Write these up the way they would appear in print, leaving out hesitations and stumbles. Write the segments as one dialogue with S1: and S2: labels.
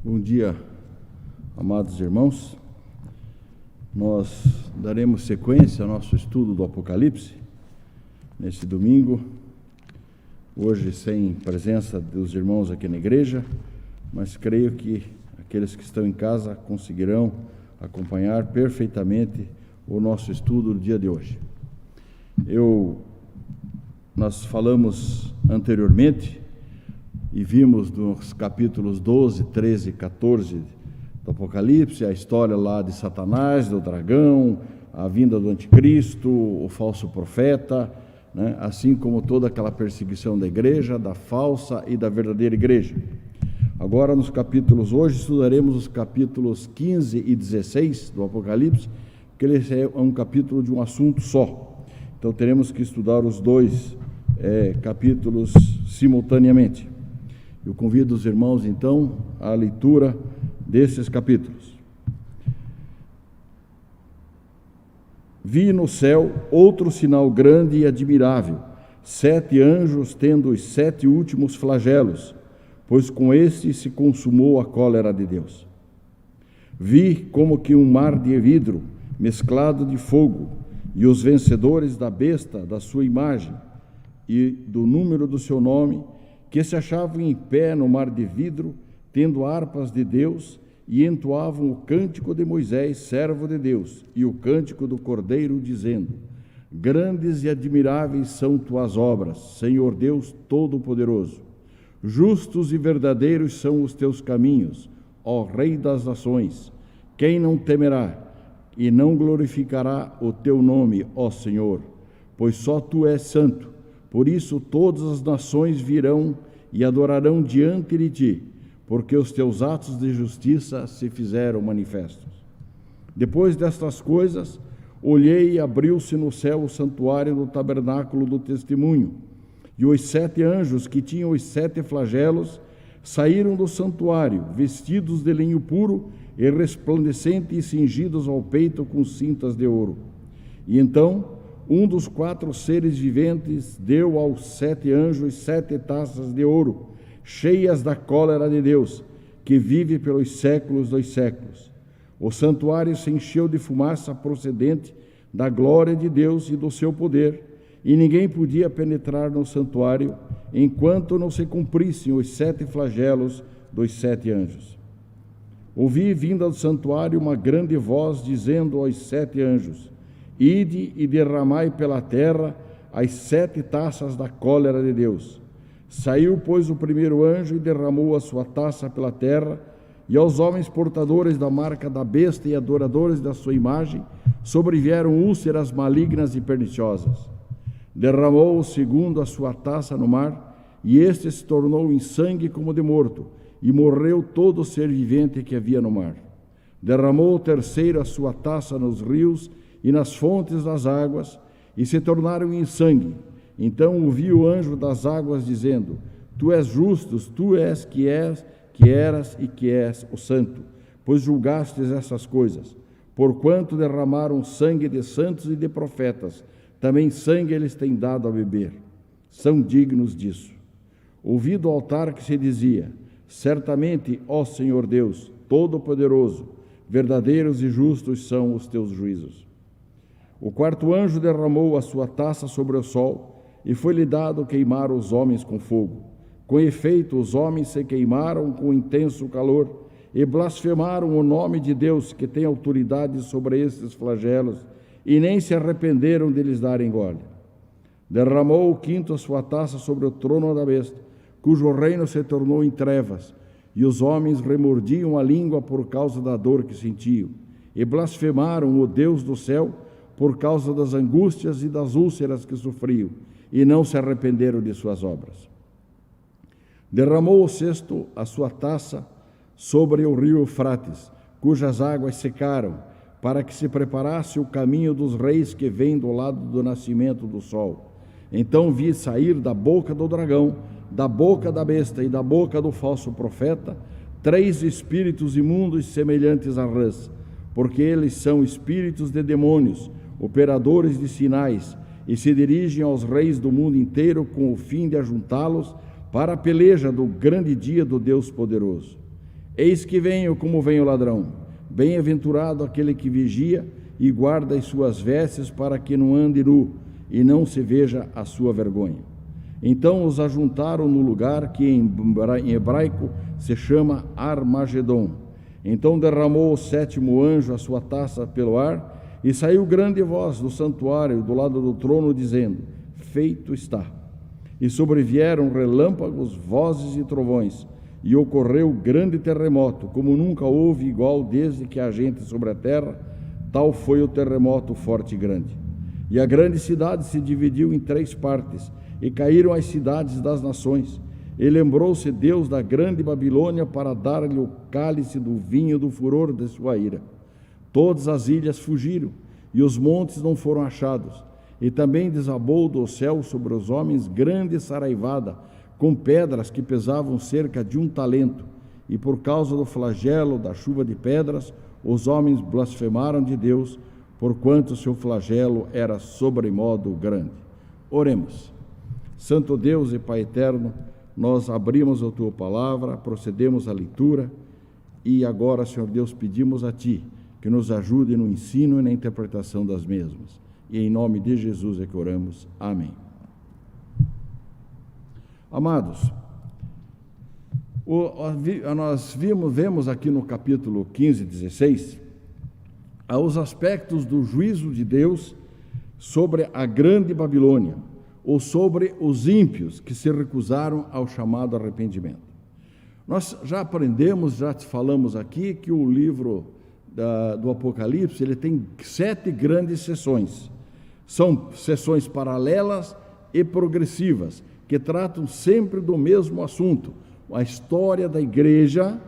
S1: Bom dia, amados irmãos. Nós daremos sequência ao nosso estudo do Apocalipse nesse domingo, hoje sem presença dos irmãos aqui na igreja, mas creio que aqueles que estão em casa conseguirão acompanhar perfeitamente o nosso estudo do dia de hoje. Nós falamos anteriormente e vimos nos capítulos 12, 13 e 14 do Apocalipse a história lá de Satanás, do dragão, a vinda do anticristo, o falso profeta, né? Assim como toda aquela perseguição da igreja, da falsa e da verdadeira igreja. Agora hoje estudaremos os capítulos 15 e 16 do Apocalipse, porque ele é um capítulo de um assunto só. Então teremos que estudar os dois capítulos simultaneamente. Eu convido os irmãos, então, à leitura desses capítulos. Vi no céu outro sinal grande e admirável, 7 anjos tendo os 7 últimos flagelos, pois com este se consumou a cólera de Deus. Vi como que um mar de vidro mesclado de fogo, e os vencedores da besta, da sua imagem e do número do seu nome, que se achavam em pé no mar de vidro, tendo harpas de Deus, e entoavam o cântico de Moisés, servo de Deus, e o cântico do Cordeiro, dizendo: Grandes e admiráveis são tuas obras, Senhor Deus Todo-Poderoso. Justos e verdadeiros são os teus caminhos, ó Rei das nações. Quem não temerá e não glorificará o teu nome, ó Senhor? Pois só tu és santo. Por isso todas as nações virão e adorarão diante de ti, porque os teus atos de justiça se fizeram manifestos. Depois destas coisas, olhei e abriu-se no céu o santuário do tabernáculo do testemunho, e os 7 anjos que tinham os 7 flagelos saíram do santuário, vestidos de linho puro e resplandecente e cingidos ao peito com cintas de ouro. E então um dos 4 seres viventes deu aos 7 anjos 7 taças de ouro, cheias da cólera de Deus, que vive pelos séculos dos séculos. O santuário se encheu de fumaça procedente da glória de Deus e do seu poder, e ninguém podia penetrar no santuário, enquanto não se cumprissem os 7 flagelos dos 7 anjos. Ouvi, vinda do santuário, uma grande voz, dizendo aos 7 anjos: Ide e derramai pela terra as 7 taças da cólera de Deus. Saiu, pois, o primeiro anjo e derramou a sua taça pela terra, e aos homens portadores da marca da besta e adoradores da sua imagem sobrevieram úlceras malignas e perniciosas. Derramou o segundo a sua taça no mar, e este se tornou em sangue como de morto, e morreu todo ser vivente que havia no mar. Derramou o terceiro a sua taça nos rios e nas fontes das águas, e se tornaram em sangue. Então ouvi o anjo das águas dizendo: Tu és justo, tu és, que eras e que és o santo, pois julgastes essas coisas. Porquanto derramaram sangue de santos e de profetas, também sangue eles têm dado a beber. São dignos disso. Ouvi do altar que se dizia: Certamente, ó Senhor Deus Todo-Poderoso, verdadeiros e justos são os teus juízos. O 4º anjo derramou a sua taça sobre o sol, e foi-lhe dado queimar os homens com fogo. Com efeito, os homens se queimaram com intenso calor, e blasfemaram o nome de Deus, que tem autoridade sobre estes flagelos, e nem se arrependeram de lhes darem glória. Derramou o 5º a sua taça sobre o trono da besta, cujo reino se tornou em trevas, e os homens remordiam a língua por causa da dor que sentiam, e blasfemaram o Deus do céu por causa das angústias e das úlceras que sofriam, e não se arrependeram de suas obras. Derramou o 6º a sua taça sobre o rio Eufrates, cujas águas secaram, para que se preparasse o caminho dos reis que vêm do lado do nascimento do sol. Então vi sair da boca do dragão, da boca da besta e da boca do falso profeta 3 espíritos imundos semelhantes a rãs, porque eles são espíritos de demônios, operadores de sinais, e se dirigem aos reis do mundo inteiro com o fim de ajuntá-los para a peleja do grande dia do Deus poderoso. Eis que venho como vem o ladrão. Bem-aventurado aquele que vigia e guarda as suas vestes para que não ande nu e não se veja a sua vergonha. Então os ajuntaram no lugar que em hebraico se chama Armagedon. Então derramou o sétimo anjo a sua taça pelo ar, e saiu grande voz do santuário do lado do trono, dizendo: feito está. E sobrevieram relâmpagos, vozes e trovões, e ocorreu grande terremoto, como nunca houve igual desde que há gente sobre a terra. Tal foi o terremoto forte e grande. E a grande cidade se dividiu em 3 partes, e caíram as cidades das nações. E lembrou-se Deus da grande Babilônia para dar-lhe o cálice do vinho do furor de sua ira. Todas as ilhas fugiram, e os montes não foram achados. E também desabou do céu sobre os homens grande saraivada, com pedras que pesavam cerca de 1 talento. E por causa do flagelo da chuva de pedras, os homens blasfemaram de Deus, porquanto seu flagelo era sobremodo grande. Oremos. Santo Deus e Pai eterno, nós abrimos a Tua palavra, procedemos à leitura, e agora, Senhor Deus, pedimos a Ti que nos ajude no ensino e na interpretação das mesmas. E em nome de Jesus é que oramos. Amém. Amados, nós vemos aqui no capítulo 15 e 16 os aspectos do juízo de Deus sobre a grande Babilônia, ou sobre os ímpios que se recusaram ao chamado arrependimento. Nós já aprendemos, já te falamos aqui, que o livro do Apocalipse ele tem 7 grandes seções. São seções paralelas e progressivas, que tratam sempre do mesmo assunto, a história da igreja,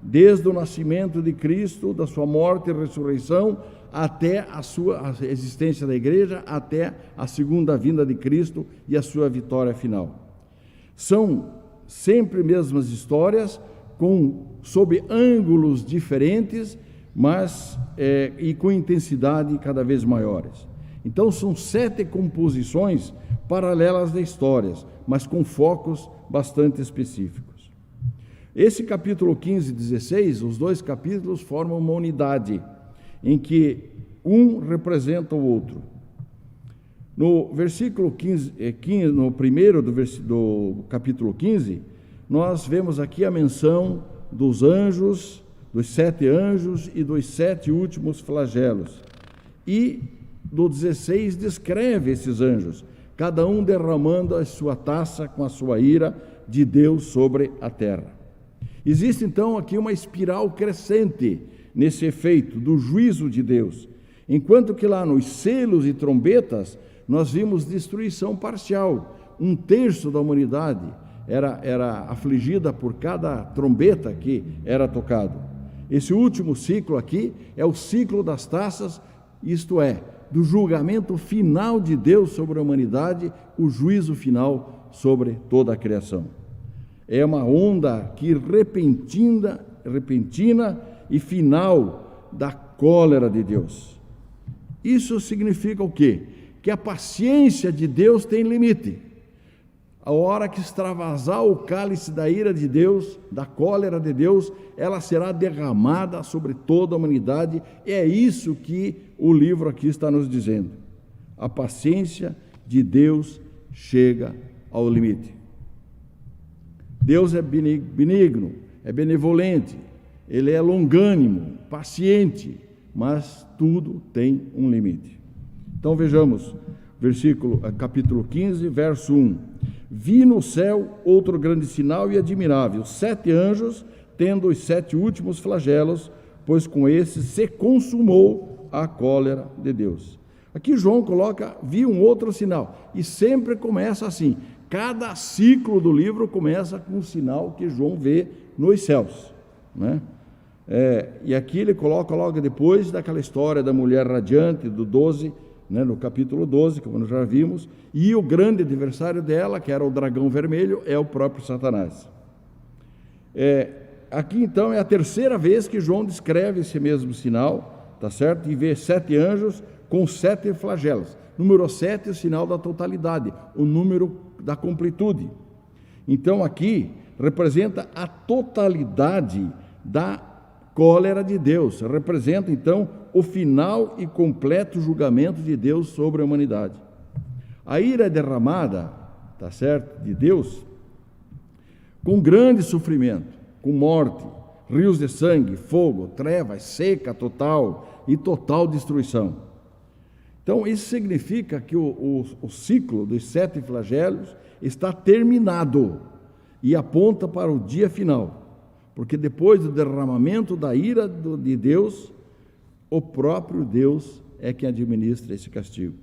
S1: desde o nascimento de Cristo, da sua morte e ressurreição, até a existência da igreja, até a segunda vinda de Cristo e a sua vitória final. São sempre mesmas histórias, sob ângulos diferentes, mas e com intensidade cada vez maiores. Então são 7 composições paralelas de histórias, mas com focos bastante específicos. Esse capítulo 15 e 16, os 2 capítulos formam uma unidade, em que um representa o outro. No versículo 15, no primeiro do capítulo 15, nós vemos aqui a menção dos anjos, dos 7 anjos e dos 7 últimos flagelos. E do 16 descreve esses anjos, cada um derramando a sua taça com a sua ira de Deus sobre a terra. Existe então aqui uma espiral crescente nesse efeito do juízo de Deus, enquanto que lá nos selos e trombetas nós vimos destruição parcial. 1/3 da humanidade era afligida por cada trombeta que era tocado. Esse último ciclo aqui é o ciclo das taças, isto é, do julgamento final de Deus sobre a humanidade, o juízo final sobre toda a criação. É uma onda que repentina e final da cólera de Deus. Isso significa o quê? Que a paciência de Deus tem limite. A hora que extravasar o cálice da ira de Deus, da cólera de Deus, ela será derramada sobre toda a humanidade. É isso que o livro aqui está nos dizendo. A paciência de Deus chega ao limite. Deus é benigno, é benevolente, Ele é longânimo, paciente, mas tudo tem um limite. Então vejamos, capítulo 15, verso 1. Vi no céu outro grande sinal e admirável, 7 anjos, tendo os 7 últimos flagelos, pois com esses se consumou a cólera de Deus. Aqui João coloca, vi um outro sinal, e sempre começa assim. Cada ciclo do livro começa com um sinal que João vê nos céus, né? E aqui ele coloca logo depois daquela história da mulher radiante, do 12, né, no capítulo 12, como nós já vimos, e o grande adversário dela, que era o dragão vermelho, é o próprio Satanás. Aqui então é a 3ª vez que João descreve esse mesmo sinal, tá certo? E vê 7 anjos com 7 flagelos. Número 7 é o sinal da totalidade, o número da completude. Então aqui representa a totalidade da cólera de Deus. Representa, então, o final e completo julgamento de Deus sobre a humanidade. A ira é derramada, tá certo, de Deus, com grande sofrimento, com morte, rios de sangue, fogo, trevas, seca total e total destruição. Então, isso significa que o ciclo dos 7 flagelos está terminado e aponta para o dia final. Porque depois do derramamento da ira de Deus, o próprio Deus é quem administra esse castigo.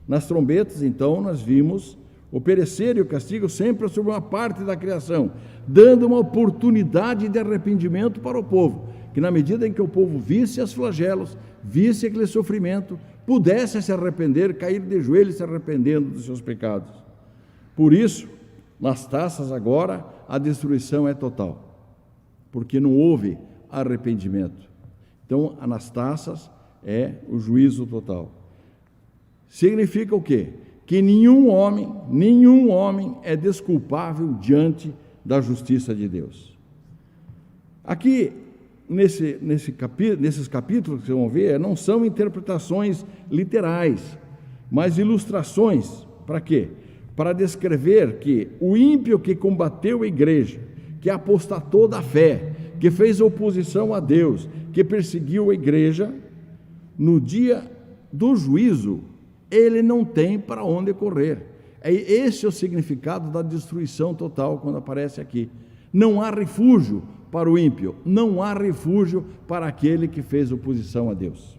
S1: Nas trombetas, então, nós vimos o perecer e o castigo sempre sobre uma parte da criação, dando uma oportunidade de arrependimento para o povo, que na medida em que o povo visse os flagelos, visse aquele sofrimento, pudesse se arrepender, cair de joelhos se arrependendo dos seus pecados. Por isso, nas taças agora, a destruição é total, porque não houve arrependimento. Então, nas taças é o juízo total. Significa o quê? Que nenhum homem é desculpável diante da justiça de Deus. Aqui, nesses capítulos que vocês vão ver, não são interpretações literais, mas ilustrações. Para quê? Para descrever que o ímpio que combateu a igreja, que apostatou da fé, que fez oposição a Deus, que perseguiu a igreja, no dia do juízo, ele não tem para onde correr. Esse é o significado da destruição total quando aparece aqui. Não há refúgio para o ímpio, não há refúgio para aquele que fez oposição a Deus.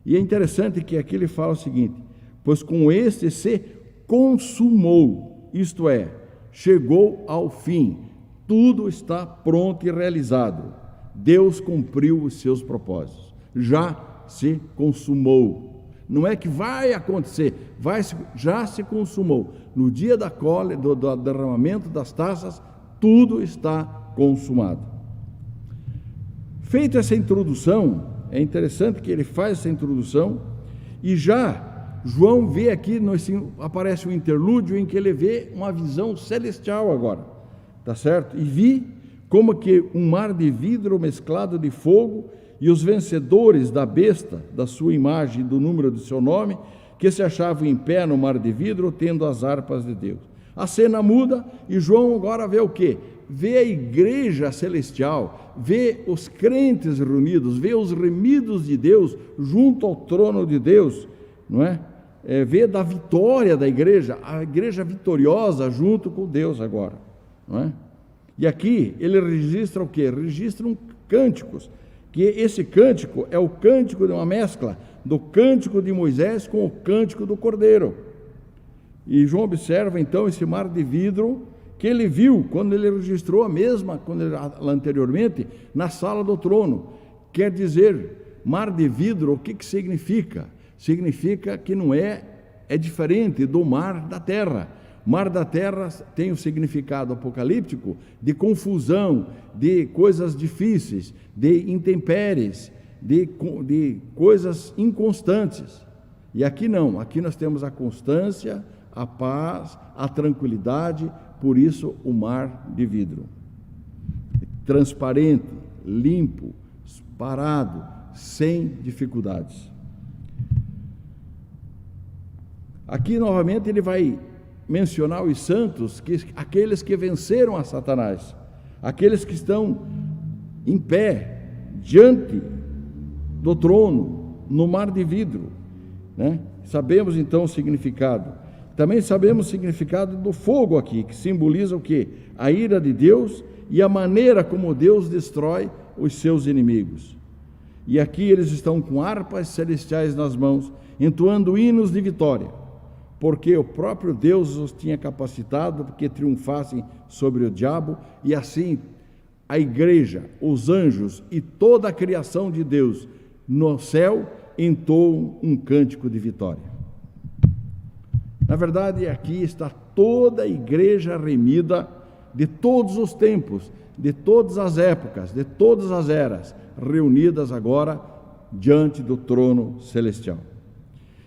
S1: E é interessante que aqui ele fala o seguinte: pois com este se consumou, isto é, chegou ao fim, tudo está pronto e realizado. Deus cumpriu os seus propósitos, já se consumou. Não é que vai acontecer, já se consumou. No dia da cólera, do derramamento das taças, tudo está consumado. Feita essa introdução, é interessante que ele faz essa introdução, e já João vê aqui, aparece um interlúdio em que ele vê uma visão celestial agora, tá certo? E vi como que um mar de vidro mesclado de fogo, e os vencedores da besta, da sua imagem e do número do seu nome, que se achavam em pé no mar de vidro, tendo as harpas de Deus. A cena muda e João agora vê o quê? Vê a igreja celestial, vê os crentes reunidos, vê os remidos de Deus junto ao trono de Deus, não é? Vê da vitória da igreja, a igreja vitoriosa junto com Deus agora, não é? E aqui ele registra o quê? Registram cânticos, que esse cântico é o cântico de uma mescla do cântico de Moisés com o cântico do Cordeiro. E João observa então esse mar de vidro que ele viu quando ele registrou anteriormente na sala do trono. Quer dizer, mar de vidro, o que significa? Significa que não é diferente do mar da terra. Mar da terra tem o significado apocalíptico de confusão, de coisas difíceis, de intempéries, de coisas inconstantes. E aqui não, aqui nós temos a constância, a paz, a tranquilidade, por isso o mar de vidro. Transparente, limpo, parado, sem dificuldades. Aqui novamente ele vai mencionar os santos, aqueles que venceram a Satanás, aqueles que estão em pé, diante do trono, no mar de vidro, né? Sabemos então o significado. Também sabemos o significado do fogo aqui, que simboliza o quê? A ira de Deus e a maneira como Deus destrói os seus inimigos. E aqui eles estão com harpas celestiais nas mãos, entoando hinos de vitória, porque o próprio Deus os tinha capacitado para que triunfassem sobre o diabo, e assim a igreja, os anjos e toda a criação de Deus no céu entoam um cântico de vitória. Na verdade, aqui está toda a igreja remida de todos os tempos, de todas as épocas, de todas as eras, reunidas agora diante do trono celestial.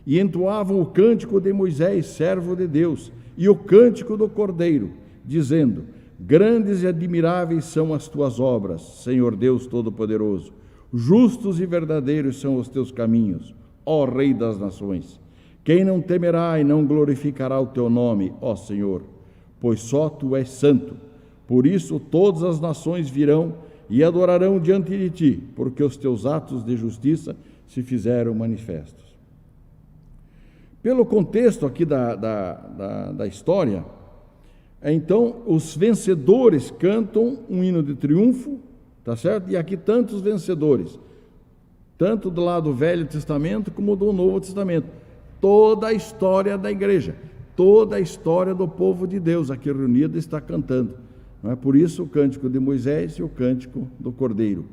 S1: E entoavam o cântico de Moisés, servo de Deus, e o cântico do Cordeiro, dizendo: Grandes e admiráveis são as tuas obras, Senhor Deus Todo-Poderoso. Justos e verdadeiros são os teus caminhos, ó Rei das nações. Quem não temerá e não glorificará o teu nome, ó Senhor? Pois só tu és santo. Por isso todas as nações virão e adorarão diante de ti, porque os teus atos de justiça se fizeram manifestos. Pelo contexto aqui da história, então os vencedores cantam um hino de triunfo, tá certo? E aqui tantos vencedores, tanto do lado do Velho Testamento como do Novo Testamento. Toda a história da igreja, toda a história do povo de Deus aqui reunido está cantando. Não é? Por isso o cântico de Moisés e o cântico do Cordeiro.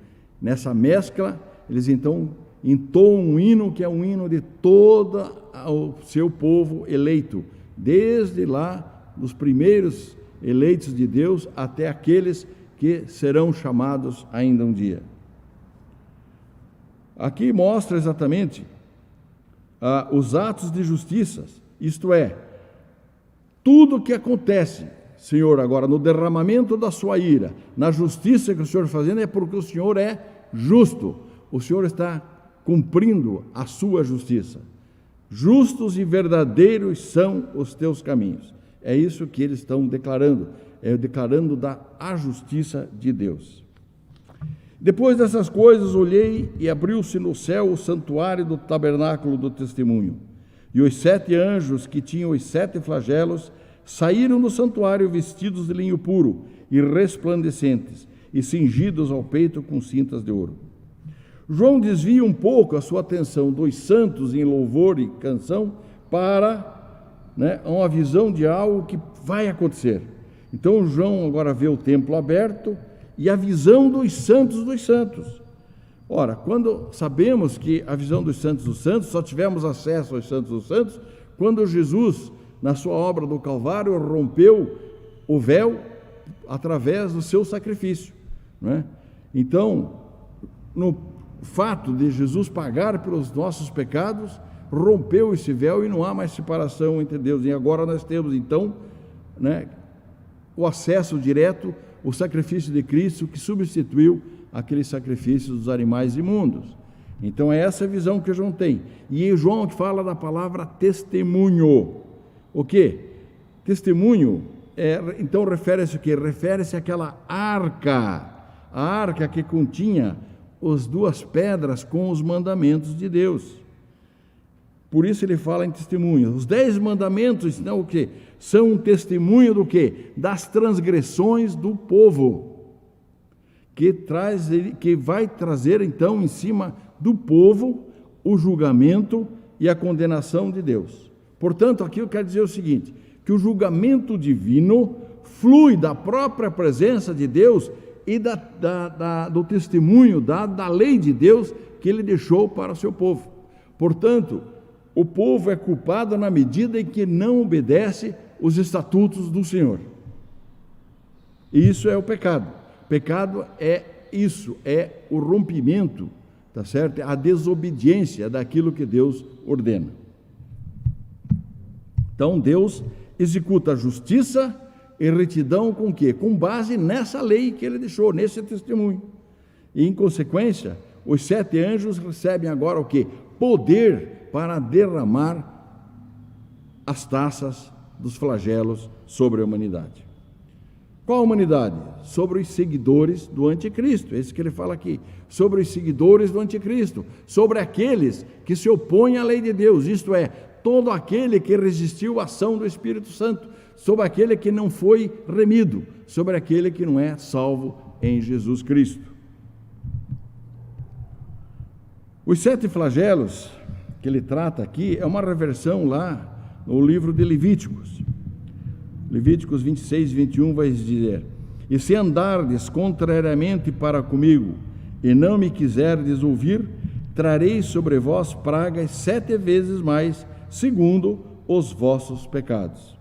S1: Nessa mescla, eles então entoam um hino que é um hino de todo o seu povo eleito, desde lá dos primeiros eleitos de Deus até aqueles que serão chamados ainda um dia. Aqui mostra exatamente os atos de justiça, isto é, tudo o que acontece, Senhor, agora no derramamento da sua ira, na justiça que o Senhor está fazendo, é porque o Senhor é justo, o Senhor está cumprindo a sua justiça. Justos e verdadeiros são os teus caminhos. É isso que eles estão declarando, declarando a justiça de Deus. Depois dessas coisas, olhei e abriu-se no céu o santuário do tabernáculo do testemunho. E os 7 anjos que tinham os 7 flagelos saíram do santuário vestidos de linho puro e resplandecentes e cingidos ao peito com cintas de ouro. João desvia um pouco a sua atenção dos santos em louvor e canção para uma visão de algo que vai acontecer. Então João agora vê o templo aberto e a visão dos santos dos santos. Ora, quando sabemos que a visão dos santos, só tivemos acesso aos santos dos santos, quando Jesus, na sua obra do Calvário, rompeu o véu através do seu sacrifício. Não é? Então, no fato de Jesus pagar pelos nossos pecados, rompeu esse véu e não há mais separação entre Deus. E agora nós temos, então, o acesso direto, o sacrifício de Cristo, que substituiu aqueles sacrifícios dos animais imundos. Então é essa visão que João tem. E João fala da palavra testemunho. O quê? Testemunho, então refere-se o quê? Refere-se àquela arca, a arca que continha as 2 pedras com os mandamentos de Deus. Por isso ele fala em testemunho. Os 10 mandamentos, não, o quê? São um testemunho do quê? Das transgressões do povo, que vai trazer então em cima do povo o julgamento e a condenação de Deus. Portanto, aqui eu quero dizer o seguinte, que o julgamento divino flui da própria presença de Deus e do testemunho da lei de Deus que ele deixou para o seu povo. Portanto, o povo é culpado na medida em que não obedece os estatutos do Senhor. E isso é o pecado. Pecado é isso, é o rompimento, tá certo? É a desobediência daquilo que Deus ordena. Então Deus executa a justiça e retidão com o quê? Com base nessa lei que ele deixou, nesse testemunho. E em consequência, os 7 anjos recebem agora o quê? Poder para derramar as taças dos flagelos sobre a humanidade. Qual a humanidade? Sobre os seguidores do anticristo, esse que ele fala aqui, sobre os seguidores do anticristo, sobre aqueles que se opõem à lei de Deus, isto é, todo aquele que resistiu à ação do Espírito Santo, sobre aquele que não foi remido, sobre aquele que não é salvo em Jesus Cristo. Os 7 flagelos que ele trata aqui é uma reversão lá no livro de Levíticos. Levíticos 26 e 21 vai dizer: e se andardes contrariamente para comigo, e não me quiserdes ouvir, trarei sobre vós pragas 7 vezes mais, segundo os vossos pecados.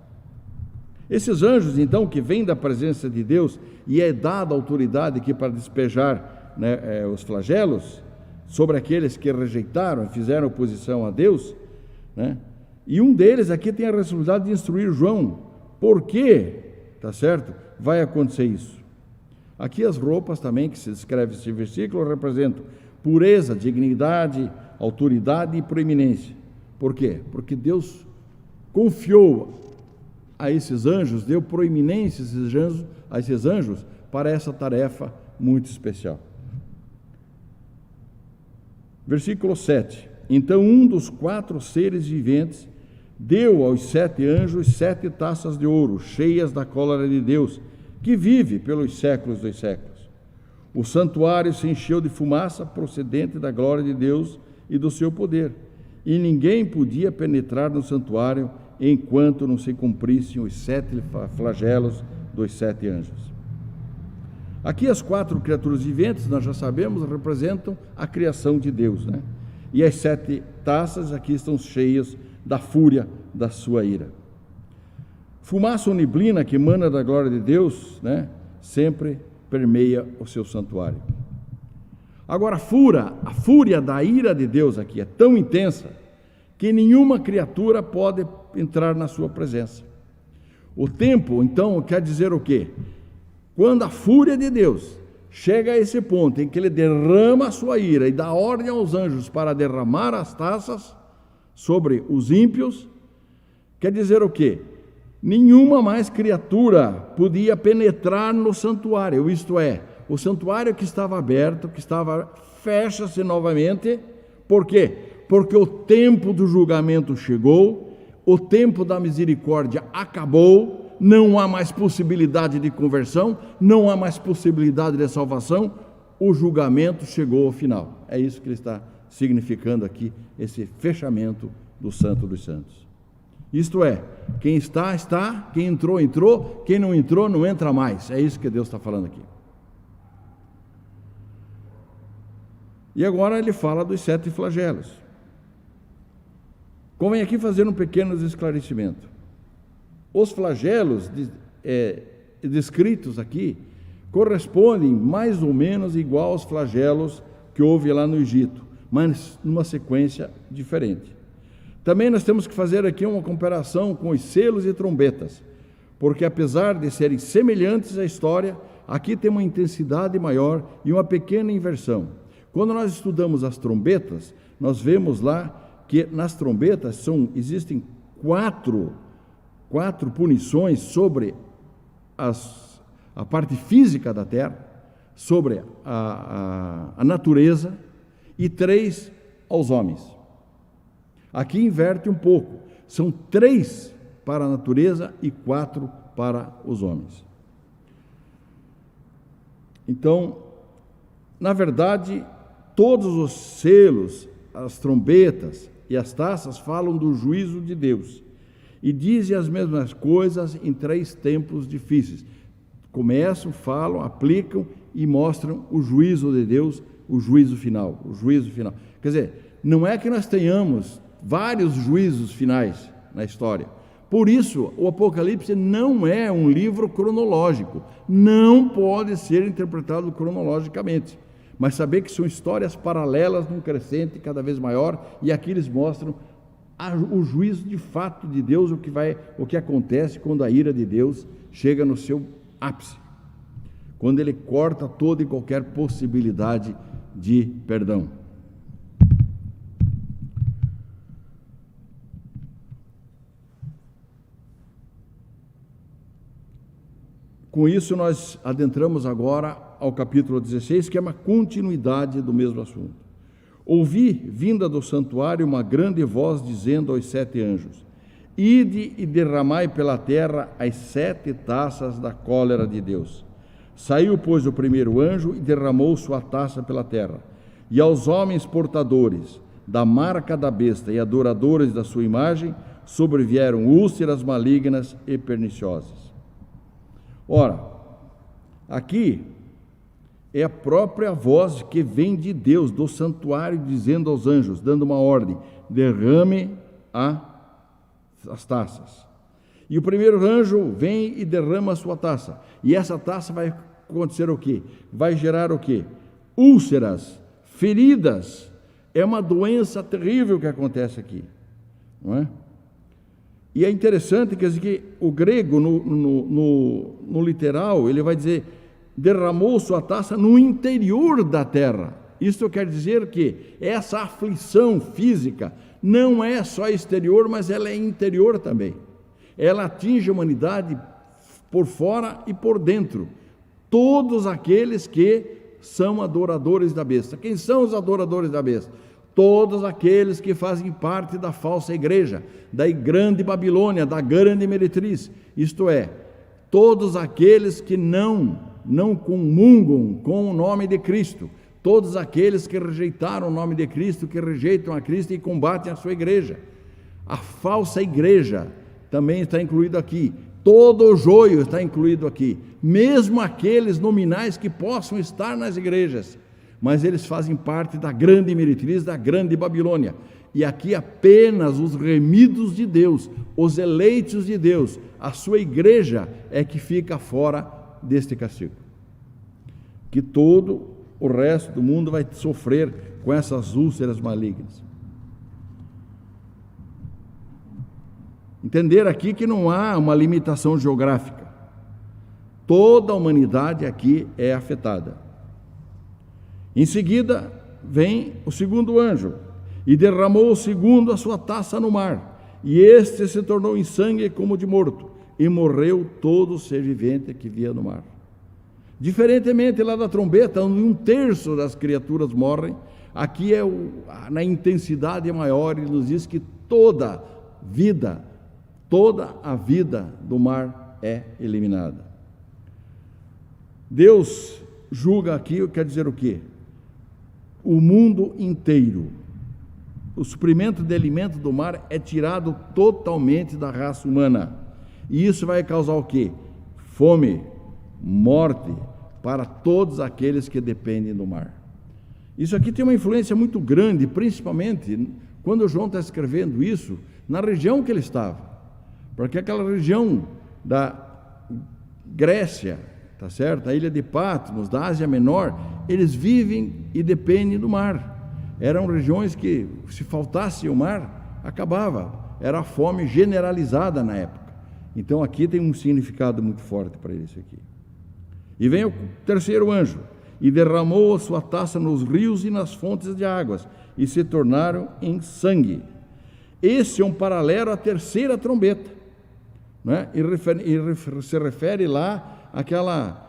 S1: Esses anjos, então, que vêm da presença de Deus, e é dada autoridade aqui para despejar os flagelos sobre aqueles que rejeitaram e fizeram oposição a Deus, e um deles aqui tem a responsabilidade de instruir João, por que tá certo? Vai acontecer isso. Aqui as roupas também, que se descreve esse versículo, representam pureza, dignidade, autoridade e proeminência. Por quê? Porque Deus confiou a esses anjos, deu proeminência a esses anjos para essa tarefa muito especial. Versículo 7. Então um dos 4 seres viventes deu aos 7 anjos 7 taças de ouro, cheias da cólera de Deus, que vive pelos séculos dos séculos. O santuário se encheu de fumaça procedente da glória de Deus e do seu poder, e ninguém podia penetrar no santuário enquanto não se cumprissem os 7 flagelos dos 7 anjos. Aqui as 4 criaturas viventes, nós já sabemos, representam a criação de Deus, né? E as 7 taças aqui estão cheias da fúria da sua ira. Fumaça ou neblina que emana da glória de Deus, né, sempre permeia o seu santuário. Agora a fúria da ira de Deus aqui é tão intensa que nenhuma criatura pode entrar na sua presença. O tempo, então, quer dizer o quê? Quando a fúria de Deus chega a esse ponto em que ele derrama a sua ira e dá ordem aos anjos para derramar as taças sobre os ímpios, quer dizer o quê? Nenhuma mais criatura podia penetrar no santuário, isto é, o santuário que estava aberto, fecha-se novamente. Por quê? Porque o tempo do julgamento chegou, o tempo da misericórdia acabou, não há mais possibilidade de conversão, não há mais possibilidade de salvação, o julgamento chegou ao final. É isso que ele está significando aqui, esse fechamento do Santo dos Santos. Isto é, quem está, está, quem entrou, entrou, quem não entrou, não entra mais. É isso que Deus está falando aqui. E agora ele fala dos 7 flagelos. Convém aqui fazer um pequeno esclarecimento. Os flagelos descritos aqui correspondem mais ou menos igual aos flagelos que houve lá no Egito, mas numa sequência diferente. Também nós temos que fazer aqui uma comparação com os selos e trombetas, porque apesar de serem semelhantes à história, aqui tem uma intensidade maior e uma pequena inversão. Quando nós estudamos as trombetas, nós vemos lá que nas trombetas existem quatro punições sobre a parte física da terra, sobre a natureza, e 3 aos homens. Aqui inverte um pouco, são 3 para a natureza e 4 para os homens. Então, na verdade, todos os selos, as trombetas e as taças falam do juízo de Deus e dizem as mesmas coisas em 3 tempos difíceis. Começam, falam, aplicam e mostram o juízo de Deus, o juízo final. Quer dizer, não é que nós tenhamos vários juízos finais na história. Por isso, o Apocalipse não é um livro cronológico, não pode ser interpretado cronologicamente, mas saber que são histórias paralelas num crescente cada vez maior, e aqui eles mostram o juízo de fato de Deus, o que acontece quando a ira de Deus chega no seu ápice, quando ele corta toda e qualquer possibilidade de perdão. Com isso, nós adentramos agora ao capítulo 16, que é uma continuidade do mesmo assunto. Ouvi, vinda do santuário, uma grande voz dizendo aos 7 anjos: Ide e derramai pela terra as 7 taças da cólera de Deus. Saiu, pois, o primeiro anjo e derramou sua taça pela terra. E aos homens portadores da marca da besta e adoradores da sua imagem sobrevieram úlceras malignas e perniciosas. Ora, aqui é a própria voz que vem de Deus, do santuário, dizendo aos anjos, dando uma ordem: derrame as taças. E o primeiro anjo vem e derrama a sua taça. E essa taça vai acontecer o quê? Vai gerar o quê? Úlceras, feridas. É uma doença terrível que acontece aqui, não é? E é interessante, quer dizer, que o grego, no literal, ele vai dizer, derramou sua taça no interior da terra. Isso quer dizer que essa aflição física não é só exterior, mas ela é interior também. Ela atinge a humanidade por fora e por dentro. Todos aqueles que são adoradores da besta. Quem são os adoradores da besta? Todos aqueles que fazem parte da falsa igreja, da grande Babilônia, da grande meretriz. Isto é, todos aqueles que não comungam com o nome de Cristo. Todos aqueles que rejeitaram o nome de Cristo, que rejeitam a Cristo e combatem a sua igreja. A falsa igreja também está incluído aqui. Todo o joio está incluído aqui. Mesmo aqueles nominais que possam estar nas igrejas, mas eles fazem parte da grande meretriz, da grande Babilônia. E aqui apenas os remidos de Deus, os eleitos de Deus, a sua igreja é que fica fora deste castigo. Que todo o resto do mundo vai sofrer com essas úlceras malignas. Entender aqui que não há uma limitação geográfica. Toda a humanidade aqui é afetada. Em seguida, vem o segundo anjo, e derramou o segundo a sua taça no mar, e este se tornou em sangue como de morto, e morreu todo ser vivente que via no mar. Diferentemente lá da trombeta, onde 1/3 das criaturas morrem, aqui na intensidade maior, ele nos diz que toda a vida do mar é eliminada. Deus julga aqui, quer dizer o quê? O mundo inteiro. O suprimento de alimento do mar é tirado totalmente da raça humana. E isso vai causar o quê? Fome, morte para todos aqueles que dependem do mar. Isso aqui tem uma influência muito grande, principalmente quando João está escrevendo isso, na região que ele estava. Porque aquela região da Grécia, tá certo? A ilha de Patmos, da Ásia Menor, eles vivem e dependem do mar. Eram regiões que, se faltasse o mar, acabava. Era a fome generalizada na época. Então aqui tem um significado muito forte para isso aqui. E vem o terceiro anjo, e derramou a sua taça nos rios e nas fontes de águas, e se tornaram em sangue. Esse é um paralelo à terceira trombeta, né? E se refere lá àquela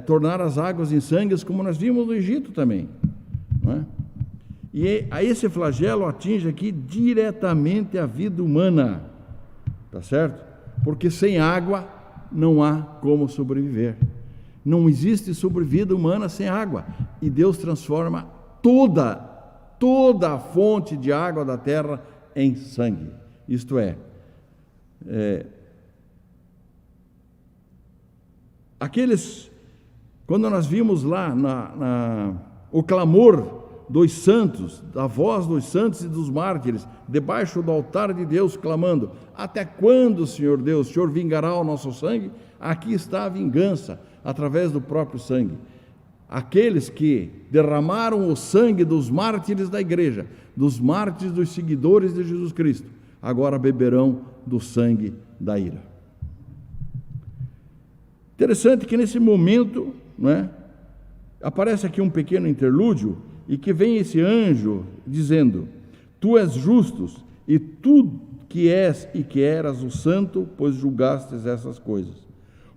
S1: tornar as águas em sangue, como nós vimos no Egito também, né? E a esse flagelo atinge aqui diretamente a vida humana, tá certo? Porque sem água não há como sobreviver. Não existe sobrevida humana sem água. E Deus transforma toda a fonte de água da terra em sangue. Isto é, quando nós vimos lá o clamor dos santos, da voz dos santos e dos mártires, debaixo do altar de Deus, clamando: até quando, Senhor Deus, o Senhor vingará o nosso sangue? Aqui está a vingança, através do próprio sangue. Aqueles que derramaram o sangue dos mártires da igreja, dos mártires dos seguidores de Jesus Cristo, agora beberão do sangue da ira. Interessante que nesse momento, né, aparece aqui um pequeno interlúdio, e que vem esse anjo dizendo: tu és justo, e tu que és e que eras o santo, pois julgastes essas coisas.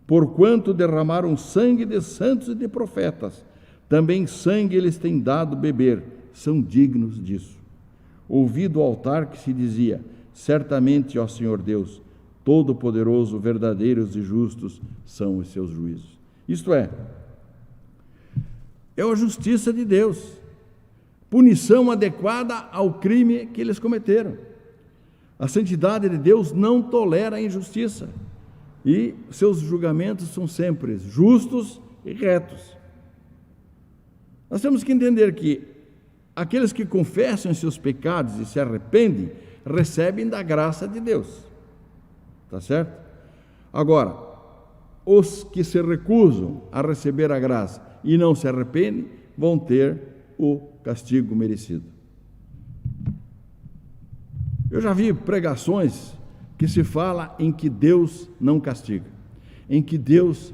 S1: Porquanto derramaram sangue de santos e de profetas, também sangue eles têm dado beber, são dignos disso. Ouvi do altar que se dizia: certamente, ó Senhor Deus, Todo-Poderoso, verdadeiros e justos são os seus juízos. Isto é a justiça de Deus, punição adequada ao crime que eles cometeram. A santidade de Deus não tolera a injustiça, e seus julgamentos são sempre justos e retos. Nós temos que entender que aqueles que confessam seus pecados e se arrependem, recebem da graça de Deus, tá certo? Agora, os que se recusam a receber a graça e não se arrependem, vão ter o castigo merecido. Eu já vi pregações que se fala em que Deus não castiga, em que Deus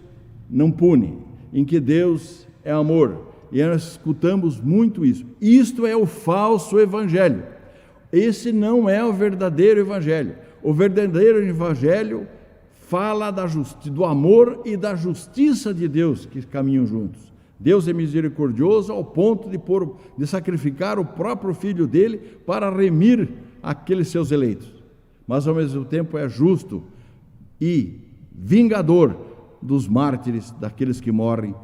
S1: não pune, em que Deus é amor. E nós escutamos muito isso. Isto é o falso evangelho. Esse não é o verdadeiro evangelho. O verdadeiro evangelho fala do amor e da justiça de Deus que caminham juntos. Deus é misericordioso ao ponto de sacrificar o próprio Filho dele para remir aqueles seus eleitos. Mas ao mesmo tempo é justo e vingador dos mártires, daqueles que morrem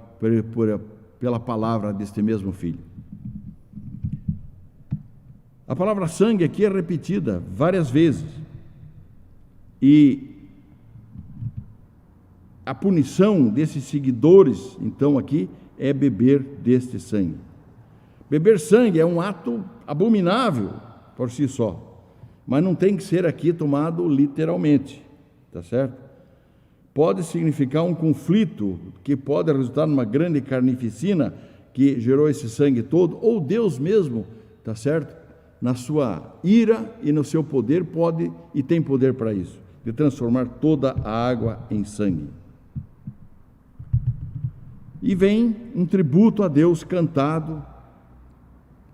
S1: pela palavra deste mesmo Filho. A palavra sangue aqui é repetida várias vezes. E a punição desses seguidores, então, aqui, é beber deste sangue. Beber sangue é um ato abominável por si só, mas não tem que ser aqui tomado literalmente, tá certo? Pode significar um conflito que pode resultar numa grande carnificina que gerou esse sangue todo, ou Deus mesmo, tá certo? Na sua ira e no seu poder pode e tem poder para isso, de transformar toda a água em sangue. E vem um tributo a Deus cantado,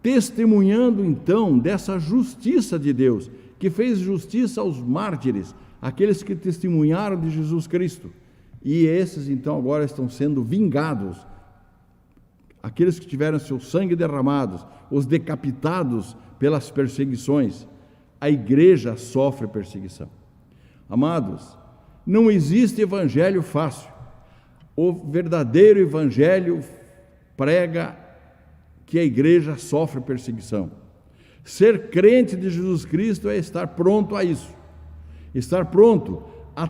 S1: testemunhando então dessa justiça de Deus, que fez justiça aos mártires, aqueles que testemunharam de Jesus Cristo. E esses então agora estão sendo vingados, aqueles que tiveram seu sangue derramados, os decapitados pelas perseguições. A igreja sofre perseguição. Amados, não existe evangelho fácil. O verdadeiro evangelho prega que a igreja sofre perseguição. Ser crente de Jesus Cristo é estar pronto a isso. Estar pronto a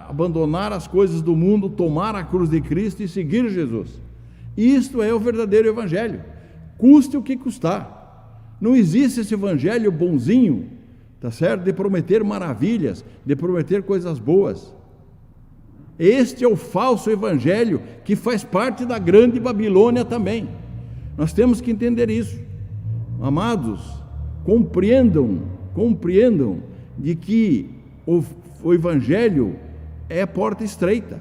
S1: abandonar as coisas do mundo, tomar a cruz de Cristo e seguir Jesus. Isto é o verdadeiro evangelho. Custe o que custar. Não existe esse evangelho bonzinho, tá certo? De prometer maravilhas, de prometer coisas boas. Este é o falso evangelho que faz parte da grande Babilônia também. Nós temos que entender isso. Amados, compreendam de que o evangelho é a porta estreita.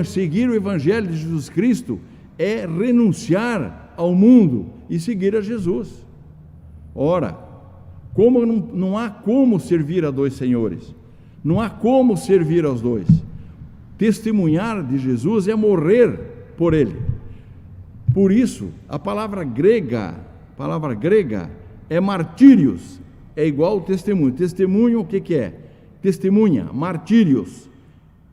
S1: Seguir o evangelho de Jesus Cristo é renunciar ao mundo e seguir a Jesus. Ora, como não há como servir a dois senhores, não há como servir aos dois. Testemunhar de Jesus é morrer por ele. Por isso, a palavra grega é martírios, é igual ao testemunho. Testemunho, o que é? Testemunha, martírios,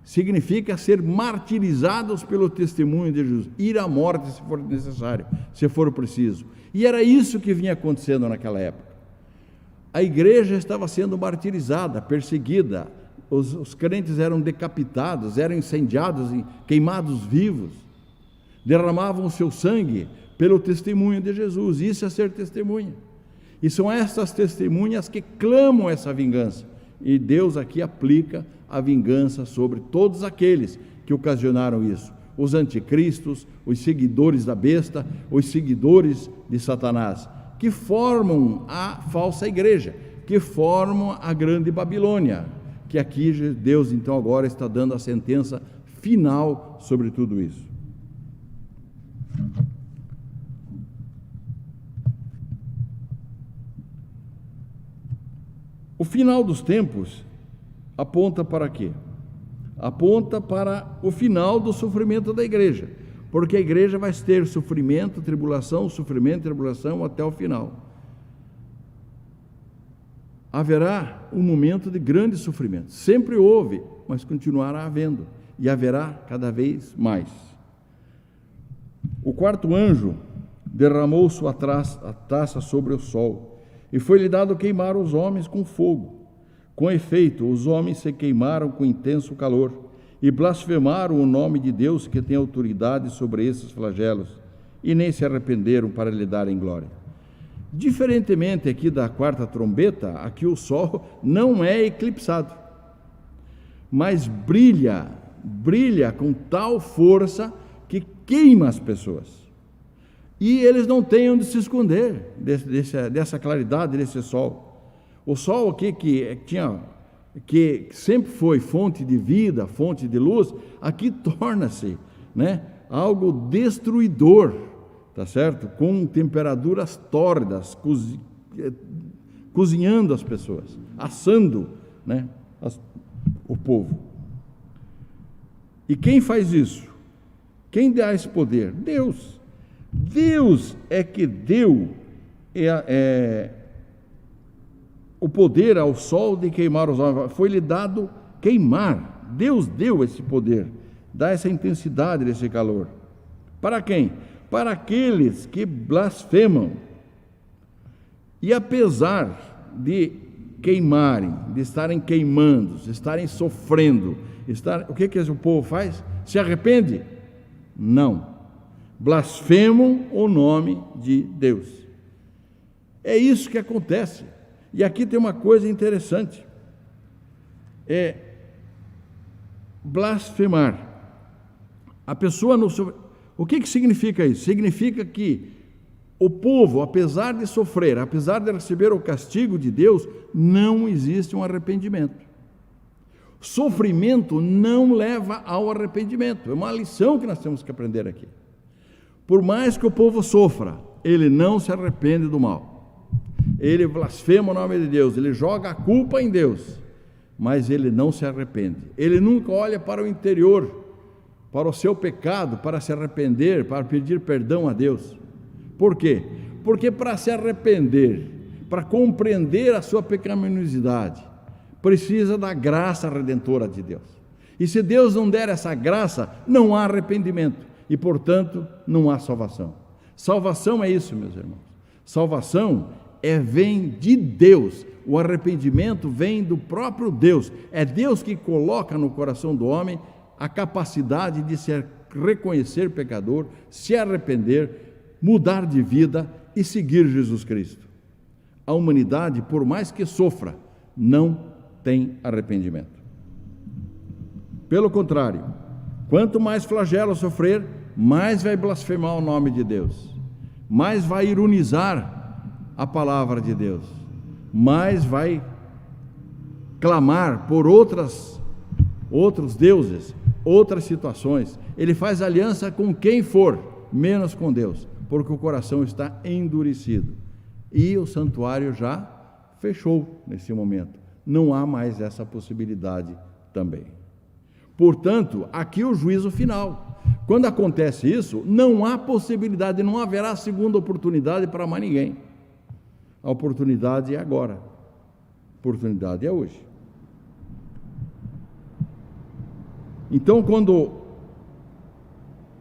S1: significa ser martirizados pelo testemunho de Jesus, ir à morte se for necessário, se for preciso. E era isso que vinha acontecendo naquela época. A igreja estava sendo martirizada, perseguida, os crentes eram decapitados, eram incendiados, queimados vivos, derramavam o seu sangue pelo testemunho de Jesus. Isso é ser testemunha. E são essas testemunhas que clamam essa vingança. E Deus aqui aplica a vingança sobre todos aqueles que ocasionaram isso. Os anticristos, os seguidores da besta, os seguidores de Satanás, que formam a falsa igreja, que formam a grande Babilônia, que aqui Deus então agora está dando a sentença final sobre tudo isso. O final dos tempos aponta para quê? Aponta para o final do sofrimento da igreja, porque a igreja vai ter sofrimento, tribulação até o final. Haverá um momento de grande sofrimento, sempre houve, mas continuará havendo, e haverá cada vez mais. O quarto anjo derramou sua taça sobre o sol, e foi-lhe dado queimar os homens com fogo. Com efeito, os homens se queimaram com intenso calor, e blasfemaram o nome de Deus, que tem autoridade sobre esses flagelos, e nem se arrependeram para lhe darem glória. Diferentemente aqui da quarta trombeta, aqui o sol não é eclipsado, mas brilha com tal força que queima as pessoas. E eles não têm onde se esconder dessa claridade, desse sol. O sol aqui que tinha que sempre foi fonte de vida, fonte de luz, aqui torna-se, né, algo destruidor, tá certo? Com temperaturas tórridas, cozinhando as pessoas, assando, né, o povo. E quem faz isso? Quem dá esse poder? Deus. Deus é que deu o poder ao sol de queimar os homens. Foi-lhe dado queimar. Deus deu esse poder, dá essa intensidade desse calor. Para quem? Para aqueles que blasfemam. E apesar de queimarem, de estarem queimando, de estarem sofrendo, o que o povo faz? Se arrepende? Não. Blasfemam o nome de Deus. É isso que acontece. E aqui tem uma coisa interessante. É blasfemar. A pessoa não... O que significa isso? Significa que o povo, apesar de sofrer, apesar de receber o castigo de Deus, não existe um arrependimento. Sofrimento não leva ao arrependimento. É uma lição que nós temos que aprender aqui. Por mais que o povo sofra, ele não se arrepende do mal. Ele blasfema o nome de Deus, ele joga a culpa em Deus, mas ele não se arrepende. Ele nunca olha para o interior, para o seu pecado, para se arrepender, para pedir perdão a Deus. Por quê? Porque para se arrepender, para compreender a sua pecaminosidade, precisa da graça redentora de Deus. E se Deus não der essa graça, não há arrependimento e, portanto, não há salvação. Salvação é isso, meus irmãos. Salvação vem de Deus. O arrependimento vem do próprio Deus. É Deus que coloca no coração do homem a capacidade de se reconhecer pecador, se arrepender, mudar de vida e seguir Jesus Cristo. A humanidade, por mais que sofra, não tem arrependimento. Pelo contrário, quanto mais flagelo sofrer, mais vai blasfemar o nome de Deus, mais vai ironizar a palavra de Deus, mais vai clamar por outros deuses, outras situações. Ele faz aliança com quem for, menos com Deus, porque o coração está endurecido. E o santuário já fechou nesse momento. Não há mais essa possibilidade também. Portanto, aqui o juízo final. Quando acontece isso, não há possibilidade, não haverá segunda oportunidade para mais ninguém. A oportunidade é agora. A oportunidade é hoje. Então, quando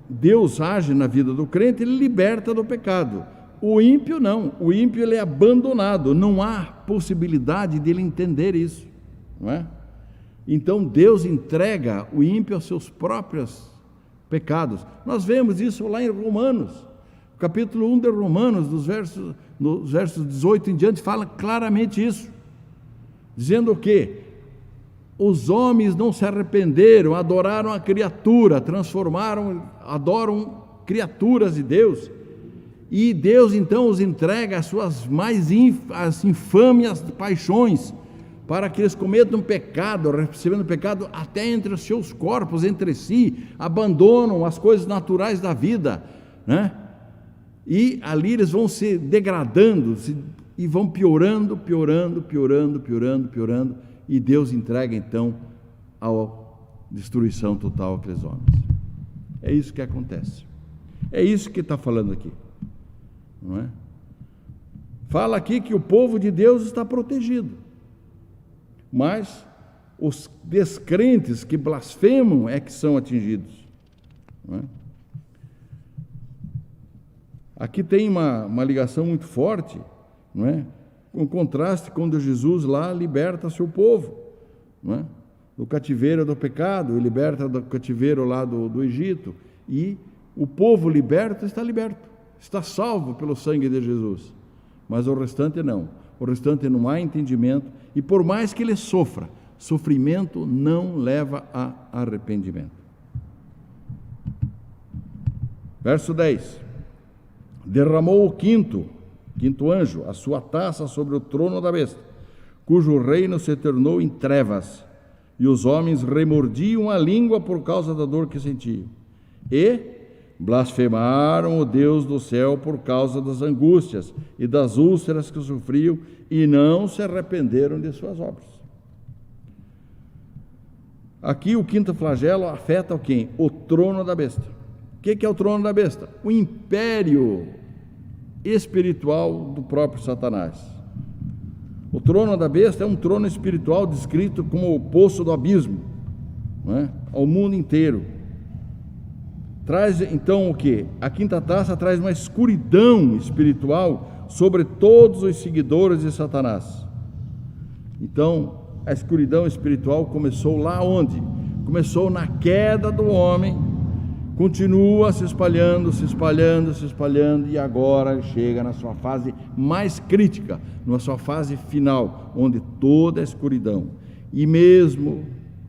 S1: Deus age na vida do crente, ele liberta do pecado. O ímpio não. O ímpio ele é abandonado. Não há possibilidade dele entender isso, não é? Então Deus entrega o ímpio aos seus próprios pecados. Nós vemos isso lá em Romanos, capítulo 1 de Romanos, nos versos 18 em diante, fala claramente isso, dizendo o quê? Os homens não se arrependeram, adoraram a criatura, adoram criaturas de Deus, e Deus então os entrega às suas as infâmias paixões, para que eles cometam pecado, recebendo pecado até entre os seus corpos, entre si, abandonam as coisas naturais da vida, né? E ali eles vão se degradando, e vão piorando, e Deus entrega então à destruição total àqueles homens. É isso que acontece. É isso que está falando aqui, não é? Fala aqui que o povo de Deus está protegido, mas os descrentes que blasfemam é que são atingidos, não é? Aqui tem uma ligação muito forte, não é? Um contraste quando Jesus lá liberta seu povo, não é? Do cativeiro do pecado, e liberta do cativeiro lá do Egito, e o povo liberto, está salvo pelo sangue de Jesus, mas o restante não. O restante não há entendimento, e por mais que ele sofra, sofrimento não leva a arrependimento. Verso 10: derramou o quinto anjo a sua taça sobre o trono da besta. cujo reino se tornou em trevas, e os homens remordiam a língua por causa da dor que sentiam. E blasfemaram o Deus do céu por causa das angústias e das úlceras que sofriam, e não se arrependeram de suas obras. Aqui o quinto flagelo afeta quem? O trono da besta. O que é o trono da besta? O império espiritual do próprio Satanás. O trono da besta é um trono espiritual descrito como o poço do abismo, não é? Ao mundo inteiro. Traz então o que? A quinta taça traz uma escuridão espiritual sobre todos os seguidores de Satanás. Então, a escuridão espiritual começou lá onde? Começou na queda do homem, continua se espalhando, e agora chega na sua fase mais crítica, na sua fase final, onde toda a escuridão, e mesmo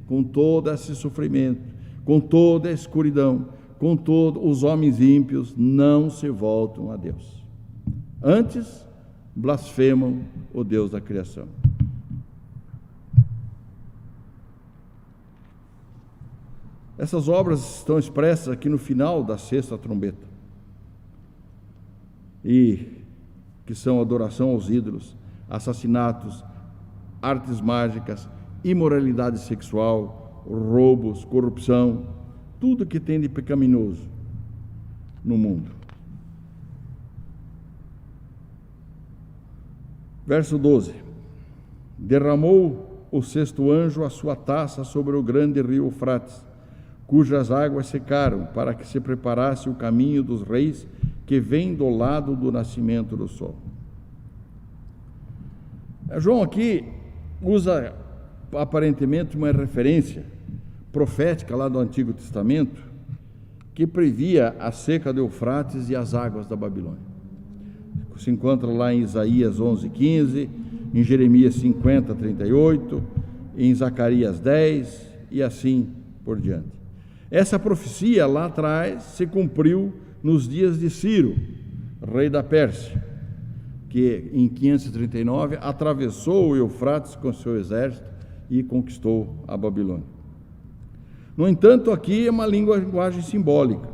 S1: com todo esse sofrimento, com toda a escuridão, com todos os homens ímpios não se voltam a Deus. Antes, blasfemam o Deus da criação. Essas obras estão expressas aqui no final da sexta trombeta, e que são adoração aos ídolos, assassinatos, artes mágicas, imoralidade sexual, roubos, corrupção, tudo que tem de pecaminoso no mundo. Verso 12: derramou o sexto anjo a sua taça sobre o grande rio Eufrates, cujas águas secaram, para que se preparasse o caminho dos reis que vem do lado do nascimento do sol. João aqui usa aparentemente uma referência profética lá do Antigo Testamento, que previa a seca do Eufrates e as águas da Babilônia. Se encontra lá em Isaías 11:15, em Jeremias 50:38, em Zacarias 10 e assim por diante. Essa profecia lá atrás se cumpriu nos dias de Ciro, rei da Pérsia, que em 539 atravessou o Eufrates com seu exército e conquistou a Babilônia. No entanto, aqui é uma linguagem simbólica.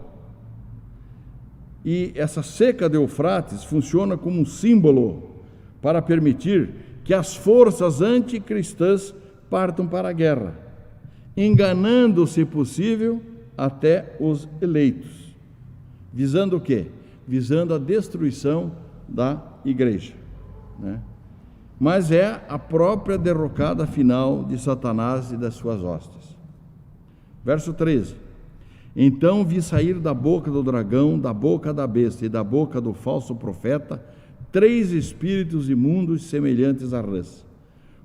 S1: E essa seca de Eufrates funciona como um símbolo para permitir que as forças anticristãs partam para a guerra, enganando, se possível, até os eleitos. Visando o quê? Visando a destruição da igreja, né? Mas é a própria derrocada final de Satanás e das suas hostes. Verso 13: então vi sair da boca do dragão, da boca da besta e da boca do falso profeta 3 espíritos imundos semelhantes a rãs,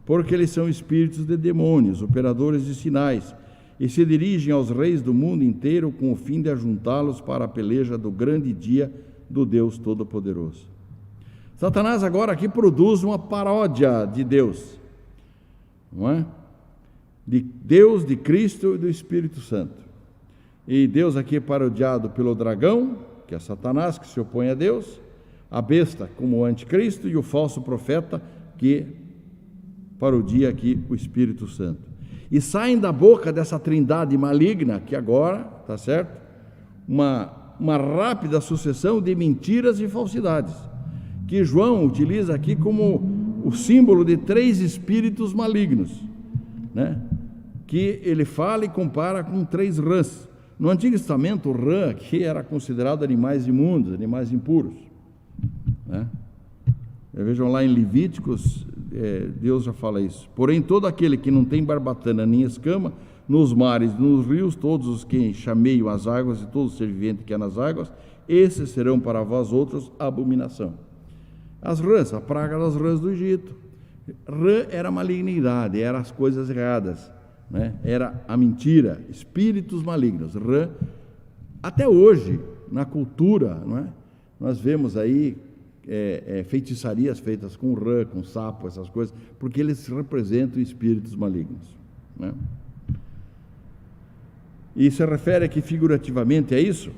S1: porque eles são espíritos de demônios, operadores de sinais, e se dirigem aos reis do mundo inteiro com o fim de ajuntá-los para a peleja do grande dia do Deus Todo-Poderoso. Satanás agora aqui produz uma paródia de Deus, não é? De Deus, de Cristo e do Espírito Santo. E Deus aqui é parodiado pelo dragão, que é Satanás, que se opõe a Deus, a besta como o anticristo e o falso profeta, que parodia aqui o Espírito Santo. E saem da boca dessa trindade maligna, que agora, tá certo? Uma rápida sucessão de mentiras e falsidades, que João utiliza aqui como o símbolo de 3 espíritos malignos, né? Que ele fala e compara com 3 rãs. No Antigo Testamento, o rã aqui era considerado animais imundos, animais impuros, né? Vejam lá em Levíticos, Deus já fala isso. Porém, todo aquele que não tem barbatana nem escama, nos mares, nos rios, todos os que chameiam as águas e todo ser vivente que há nas águas, esses serão para vós outros abominação. As rãs, a praga das rãs do Egito. Rã era malignidade, eram as coisas erradas, né? Era a mentira, espíritos malignos. Rã, até hoje, na cultura, não é? Nós vemos aí feitiçarias feitas com rã, com sapo, essas coisas, porque eles representam espíritos malignos, né? E se refere aqui figurativamente a isso,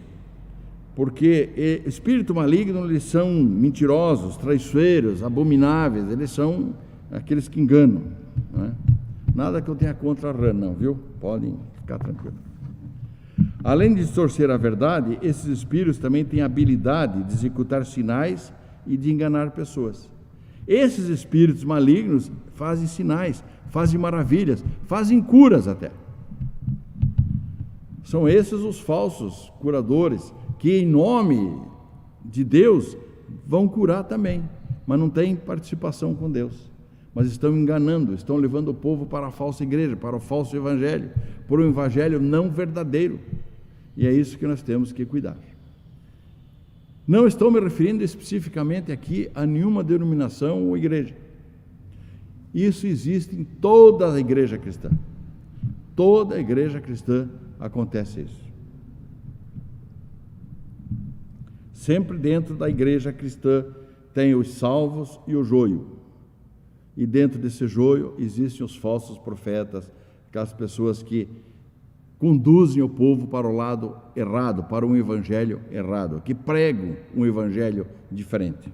S1: porque espírito maligno, eles são mentirosos, traiçoeiros, abomináveis, eles são aqueles que enganam, não é? Nada que eu tenha contra a rã, não, viu? Podem ficar tranquilos. Além de distorcer a verdade, esses espíritos também têm a habilidade de executar sinais e de enganar pessoas. Esses espíritos malignos fazem sinais, fazem maravilhas, fazem curas até. São esses os falsos curadores que, em nome de Deus, vão curar também, mas não têm participação com Deus. Mas estão enganando, estão levando o povo para a falsa igreja, para o falso evangelho, por um evangelho não verdadeiro. E é isso que nós temos que cuidar. Não estou me referindo especificamente aqui a nenhuma denominação ou igreja. Isso existe em toda a igreja cristã. Toda a igreja cristã acontece isso. Sempre dentro da igreja cristã tem os salvos e o joio. E dentro desse joio existem os falsos profetas, aquelas pessoas que conduzem o povo para o lado errado, para um evangelho errado, que pregam um evangelho diferente.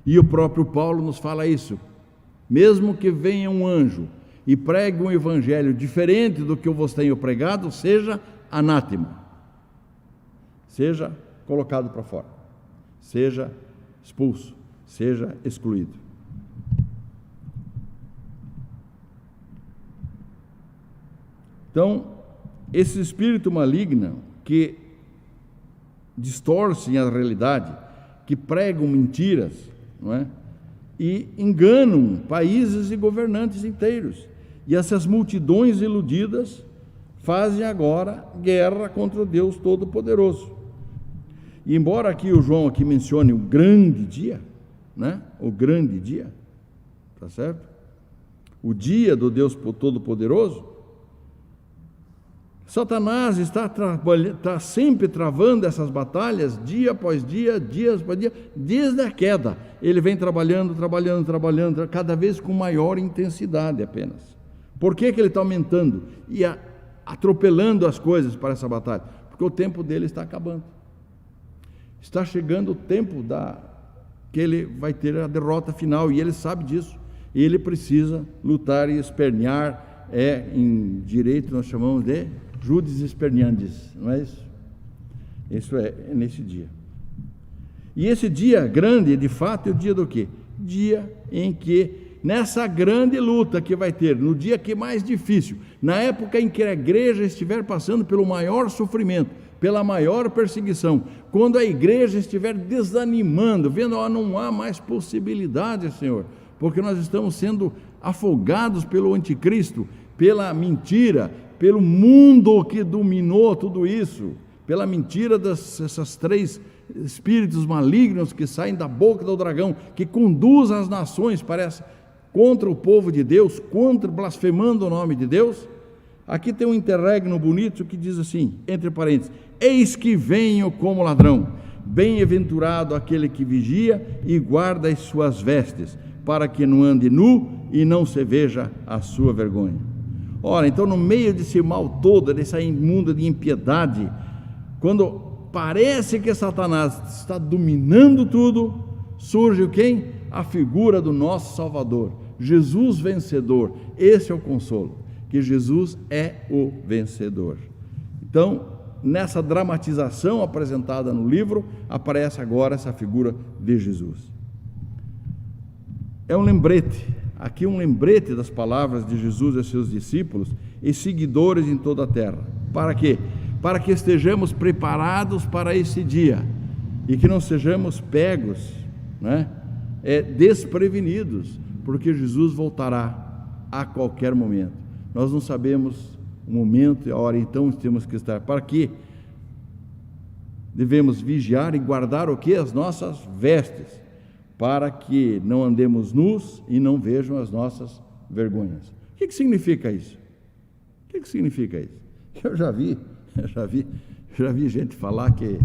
S1: E o próprio Paulo nos fala isso. Mesmo que venha um anjo e pregue um evangelho diferente do que eu vos tenho pregado, seja anátema, seja colocado para fora, seja expulso, seja excluído. Então, esse espírito maligno que distorcem a realidade, que pregam mentiras, não é? E enganam países e governantes inteiros. E essas multidões iludidas fazem agora guerra contra o Deus Todo-Poderoso. E embora aqui o João aqui mencione o grande dia, né? O grande dia, tá certo? O dia do Deus Todo-Poderoso, Satanás está sempre travando essas batalhas, dia após dia, dia após dia, desde a queda. Ele vem trabalhando, cada vez com maior intensidade apenas. Por que ele está aumentando e atropelando as coisas para essa batalha? Porque o tempo dele está acabando. Está chegando o tempo que ele vai ter a derrota final, e ele sabe disso. E ele precisa lutar e espernear, em direito nós chamamos de Judes Esperneandis, não é isso? Isso é nesse dia. E esse dia grande, de fato, é o dia do quê? Dia em que, nessa grande luta que vai ter, no dia que é mais difícil, na época em que a igreja estiver passando pelo maior sofrimento, pela maior perseguição, quando a igreja estiver desanimando, vendo, não há mais possibilidade, Senhor, porque nós estamos sendo afogados pelo anticristo, pela mentira, pelo mundo que dominou tudo isso, pela mentira dessas três espíritos malignos que saem da boca do dragão, que conduzem as nações, parece, contra o povo de Deus, blasfemando o nome de Deus. Aqui tem um interregno bonito que diz assim, entre parênteses: eis que venho como ladrão, bem-aventurado aquele que vigia e guarda as suas vestes, para que não ande nu e não se veja a sua vergonha. Ora, então, no meio desse mal todo, dessa imunda de impiedade, quando parece que Satanás está dominando tudo, surge quem? A figura do nosso Salvador, Jesus vencedor. Esse é o consolo, que Jesus é o vencedor. Então, nessa dramatização apresentada no livro, aparece agora essa figura de Jesus. É um lembrete, aqui um lembrete das palavras de Jesus a seus discípulos e seguidores em toda a terra. Para quê? Para que estejamos preparados para esse dia e que não sejamos pegos, né, desprevenidos, porque Jesus voltará a qualquer momento. Nós não sabemos o momento e a hora, então temos que estar. Para quê? Devemos vigiar e guardar o quê? As nossas vestes, para que não andemos nus e não vejam as nossas vergonhas. O que significa isso? O que significa isso? Eu já vi gente falar que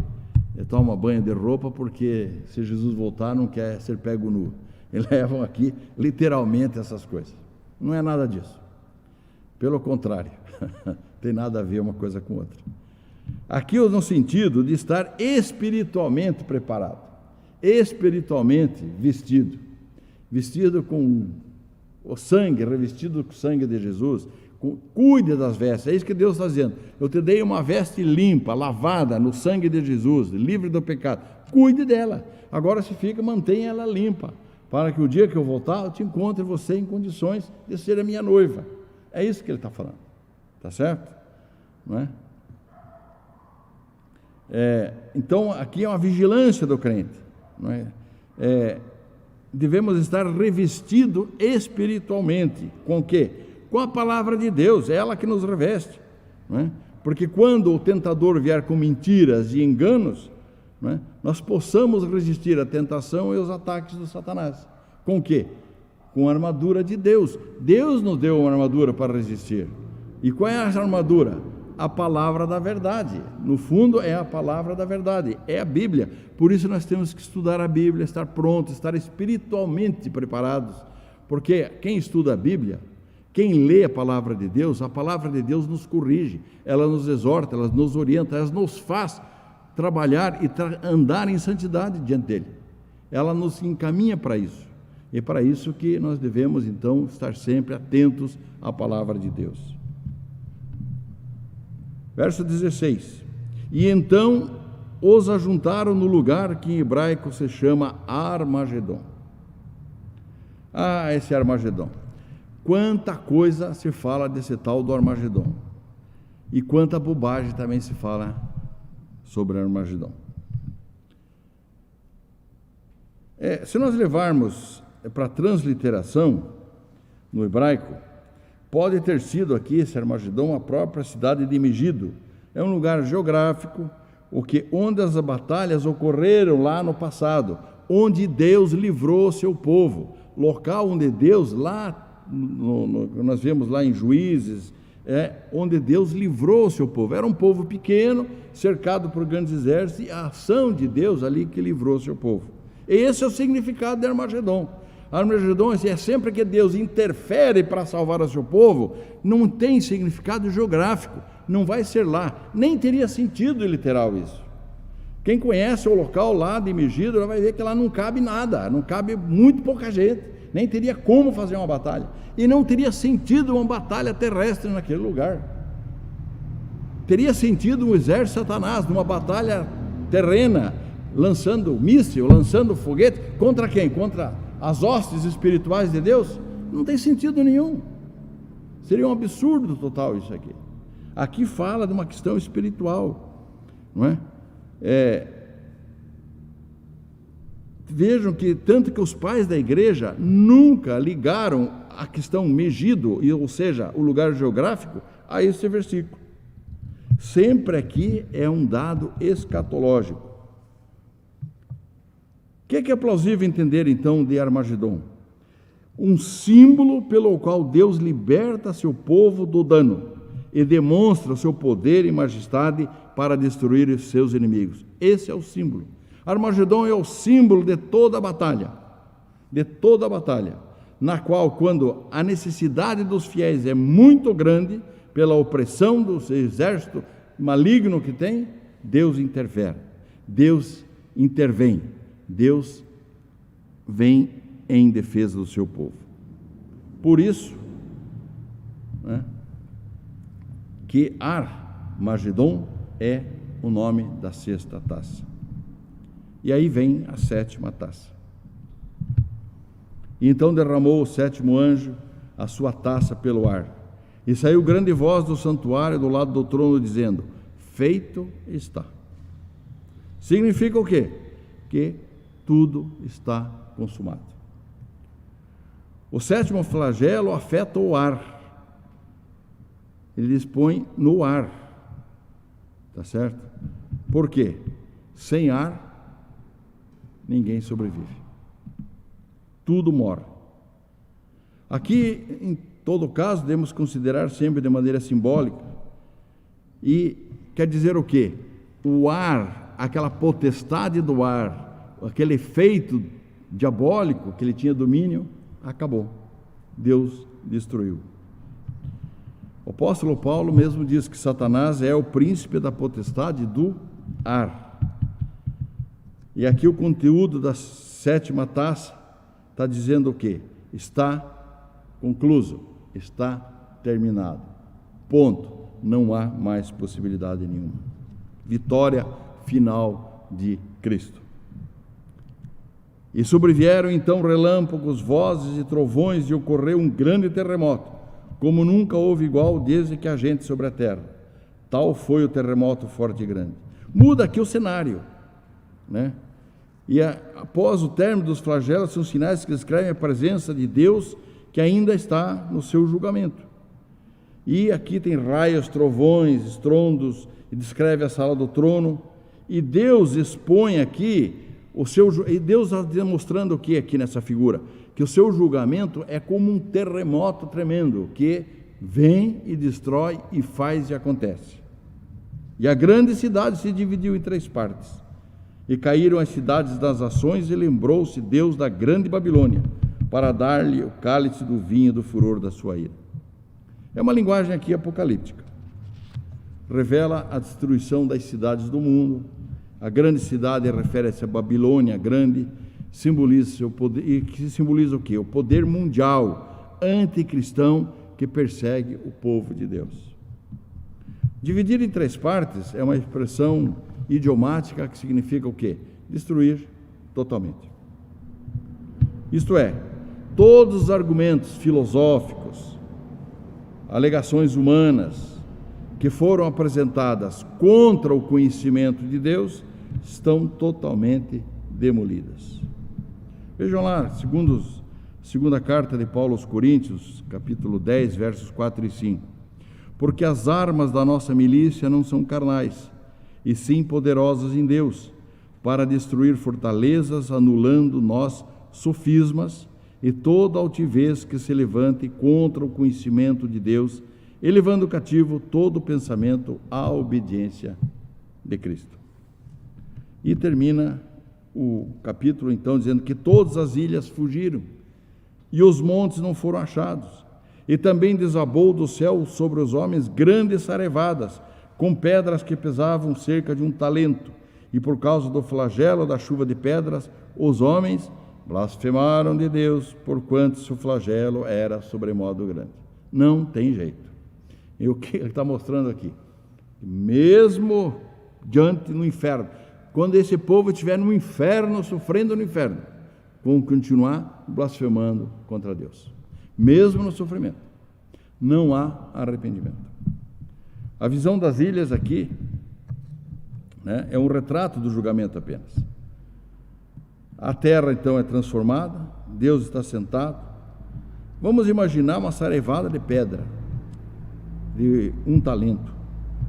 S1: toma banho de roupa porque se Jesus voltar não quer ser pego nu. E levam aqui literalmente essas coisas. Não é nada disso. Pelo contrário, tem nada a ver uma coisa com outra. Aqui no sentido de estar espiritualmente preparado, espiritualmente vestido com o sangue, revestido com o sangue de Jesus. Cuide das vestes, é isso que Deus está dizendo. Eu te dei uma veste limpa, lavada no sangue de Jesus, livre do pecado. Cuide dela. Agora se fica, mantenha ela limpa, para que o dia que eu voltar, eu te encontre você em condições de ser a minha noiva. É isso que ele está falando. Está certo? Não é? Então, aqui é uma vigilância do crente. Não é? Devemos estar revestidos espiritualmente. Com o quê? Com a palavra de Deus, é ela que nos reveste. Não é? Porque quando o tentador vier com mentiras e enganos, não é? Nós possamos resistir à tentação e aos ataques do Satanás. Com o quê? Com a armadura de Deus. Deus nos deu uma armadura para resistir. E qual é essa armadura? A palavra da verdade. No fundo é a palavra da verdade, é a Bíblia. Por isso nós temos que estudar a Bíblia, estar prontos, estar espiritualmente preparados. Porque quem estuda a Bíblia, quem lê a palavra de Deus nos corrige, ela nos exorta, ela nos orienta, ela nos faz trabalhar e andar em santidade diante dele. Ela nos encaminha para isso. E é para isso que nós devemos então estar sempre atentos à palavra de Deus. Verso 16: E então os ajuntaram no lugar que em hebraico se chama Armagedon. Esse Armagedon. Quanta coisa se fala desse tal do Armagedon. E quanta bobagem também se fala sobre Armagedon. Se nós levarmos para a transliteração no hebraico, pode ter sido aqui esse Armagedon a própria cidade de Megido. É um lugar geográfico, onde as batalhas ocorreram lá no passado, onde Deus livrou seu povo. Local onde Deus, nós vemos lá em Juízes, onde Deus livrou o seu povo. Era um povo pequeno, cercado por grandes exércitos, e a ação de Deus ali que livrou o seu povo. Esse é o significado de Armagedon. Armagedon é sempre que Deus interfere para salvar o seu povo, não tem significado geográfico, não vai ser lá, nem teria sentido literal isso. Quem conhece o local lá de Megido vai ver que lá não cabe nada, não cabe muito pouca gente, nem teria como fazer uma batalha, e não teria sentido uma batalha terrestre naquele lugar. Teria sentido um exército de Satanás numa batalha terrena, lançando míssil, lançando foguete, contra quem? Contra as hostes espirituais de Deus? Não tem sentido nenhum. Seria um absurdo total isso aqui. Aqui fala de uma questão espiritual, não é? Vejam que tanto que os pais da igreja nunca ligaram a questão Megido, ou seja, o lugar geográfico, a esse versículo. Sempre aqui é um dado escatológico. O que é plausível entender então de Armagedon? Um símbolo pelo qual Deus liberta seu povo do dano e demonstra o seu poder e majestade para destruir os seus inimigos. Esse é o símbolo. Armagedon é o símbolo de toda a batalha, na qual, quando a necessidade dos fiéis é muito grande, pela opressão do exército maligno que tem, Deus interfere, Deus intervém, Deus vem em defesa do seu povo. Por isso, que Armagedon é o nome da sexta taça. E aí vem a sétima taça. E então derramou o sétimo anjo a sua taça pelo ar, e saiu grande voz do santuário do lado do trono, dizendo: feito está. Significa o quê? Que tudo está consumado. O sétimo flagelo afeta o ar. Ele dispõe no ar. Tá certo? Por quê? Sem ar, ninguém sobrevive. Tudo morre. Aqui, em todo caso, devemos considerar sempre de maneira simbólica. E quer dizer o quê? O ar, aquela potestade do ar, aquele efeito diabólico que ele tinha domínio, acabou. Deus destruiu. O apóstolo Paulo mesmo diz que Satanás é o príncipe da potestade do ar. E aqui o conteúdo da sétima taça está dizendo o quê? Está concluso, está terminado. Ponto. Não há mais possibilidade nenhuma. Vitória final de Cristo. E sobrevieram então relâmpagos, vozes e trovões, e ocorreu um grande terremoto, como nunca houve igual desde que há gente sobre a terra. Tal foi o terremoto forte e grande. Muda aqui o cenário, né? E após o término dos flagelos, são sinais que descrevem a presença de Deus que ainda está no seu julgamento. E aqui tem raios, trovões, estrondos, e descreve a sala do trono. E Deus expõe aqui e Deus está demonstrando o que aqui nessa figura? Que o seu julgamento é como um terremoto tremendo, que vem e destrói e faz e acontece. E a grande cidade se dividiu em 3 partes. E caíram as cidades das nações, e lembrou-se Deus da grande Babilônia, para dar-lhe o cálice do vinho do furor da sua ira. É uma linguagem aqui apocalíptica. Revela a destruição das cidades do mundo. A grande cidade refere-se a Babilônia, grande, simboliza seu poder, e que simboliza o quê? O poder mundial anticristão que persegue o povo de Deus. Dividir em 3 partes é uma expressão idiomática que significa o quê? Destruir totalmente. Isto é, todos os argumentos filosóficos, alegações humanas que foram apresentadas contra o conhecimento de Deus estão totalmente demolidas. Vejam lá, segunda carta de Paulo aos Coríntios, capítulo 10, versos 4 e 5. Porque as armas da nossa milícia não são carnais, e sim poderosas em Deus, para destruir fortalezas, anulando nós sofismas e toda altivez que se levante contra o conhecimento de Deus, elevando cativo todo pensamento à obediência de Cristo. E termina o capítulo então dizendo que todas as ilhas fugiram e os montes não foram achados, e também desabou do céu sobre os homens grandes sarevadas, com pedras que pesavam cerca de 1 talento, e por causa do flagelo da chuva de pedras, os homens blasfemaram de Deus, porquanto seu flagelo era sobremodo grande. Não tem jeito. E o que ele está mostrando aqui? Mesmo diante no inferno, quando esse povo estiver no inferno, sofrendo no inferno, vão continuar blasfemando contra Deus, mesmo no sofrimento. Não há arrependimento. A visão das ilhas aqui, né, é um retrato do julgamento apenas. A terra então é transformada, Deus está sentado. Vamos imaginar uma sarevada de pedra de 1 talento.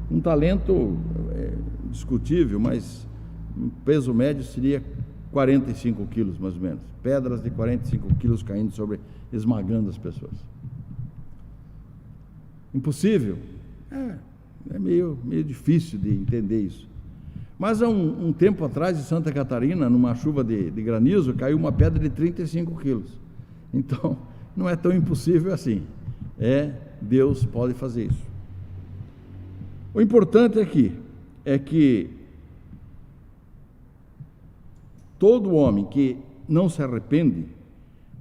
S1: 1 talento é discutível, mas o peso médio seria 45 quilos, mais ou menos. Pedras de 45 quilos caindo esmagando as pessoas. Impossível? É meio difícil de entender isso. Mas há um tempo atrás, em Santa Catarina, numa chuva de granizo, caiu uma pedra de 35 quilos. Então, não é tão impossível assim. Deus pode fazer isso. O importante aqui é que todo homem que não se arrepende,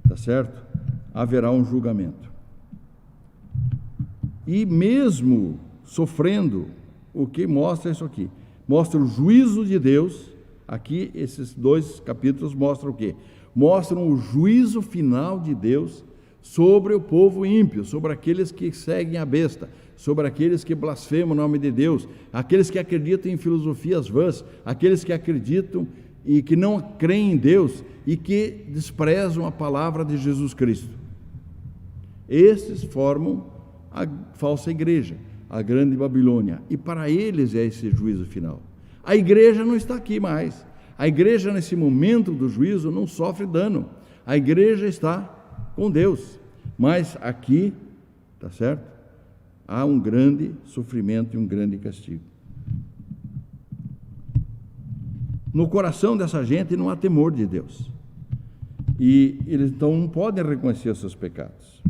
S1: tá certo? Haverá um julgamento. E mesmo sofrendo, o que mostra isso aqui? Mostra o juízo de Deus. Aqui, esses 2 capítulos mostram o quê? Mostram o juízo final de Deus sobre o povo ímpio, sobre aqueles que seguem a besta, sobre aqueles que blasfemam o nome de Deus, aqueles que acreditam em filosofias vãs, aqueles que acreditam e que não creem em Deus e que desprezam a palavra de Jesus Cristo. Esses formam a falsa igreja, a grande Babilônia, e para eles é esse juízo final. A igreja não está aqui mais. A igreja, nesse momento do juízo, não sofre dano. A igreja está com Deus. Mas aqui, tá certo? Há um grande sofrimento e um grande castigo. No coração dessa gente não há temor de Deus. E eles então não podem reconhecer os seus pecados.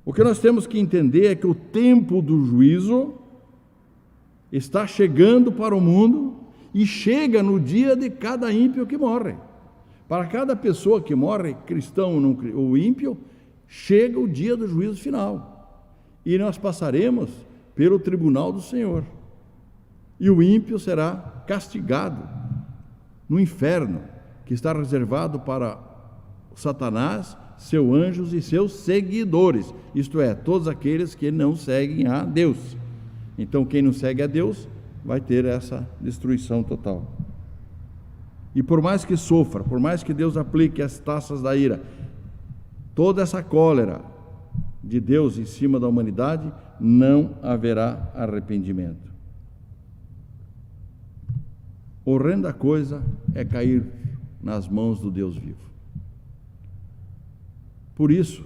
S1: O que nós temos que entender é que o tempo do juízo está chegando para o mundo e chega no dia de cada ímpio que morre. Para cada pessoa que morre, cristão ou ímpio, chega o dia do juízo final, e nós passaremos pelo tribunal do Senhor, e o ímpio será castigado no inferno, que está reservado para Satanás, seus anjos e seus seguidores, isto é, todos aqueles que não seguem a Deus. Então, quem não segue a Deus vai ter essa destruição total. E por mais que sofra, por mais que Deus aplique as taças da ira, toda essa cólera de Deus em cima da humanidade, não haverá arrependimento. Horrenda coisa é cair nas mãos do Deus vivo. Por isso,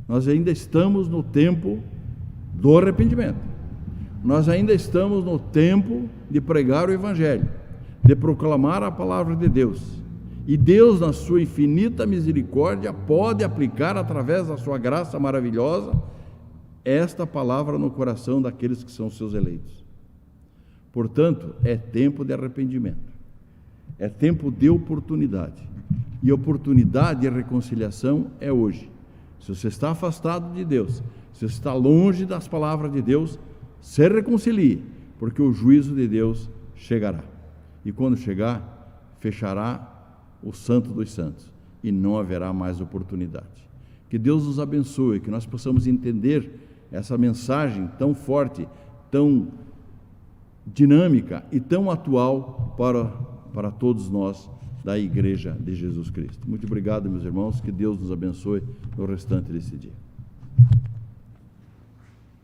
S1: nós ainda estamos no tempo do arrependimento. Nós ainda estamos no tempo de pregar o Evangelho, de proclamar a palavra de Deus. E Deus, na sua infinita misericórdia, pode aplicar, através da sua graça maravilhosa, esta palavra no coração daqueles que são seus eleitos. Portanto, é tempo de arrependimento, é tempo de oportunidade, e oportunidade de reconciliação é hoje. Se você está afastado de Deus, se você está longe das palavras de Deus, se reconcilie, porque o juízo de Deus chegará, e quando chegar, fechará o santo dos santos, e não haverá mais oportunidade. Que Deus nos abençoe, que nós possamos entender essa mensagem tão forte, tão dinâmica e tão atual para todos nós da Igreja de Jesus Cristo. Muito obrigado, meus irmãos, que Deus nos abençoe no restante desse dia.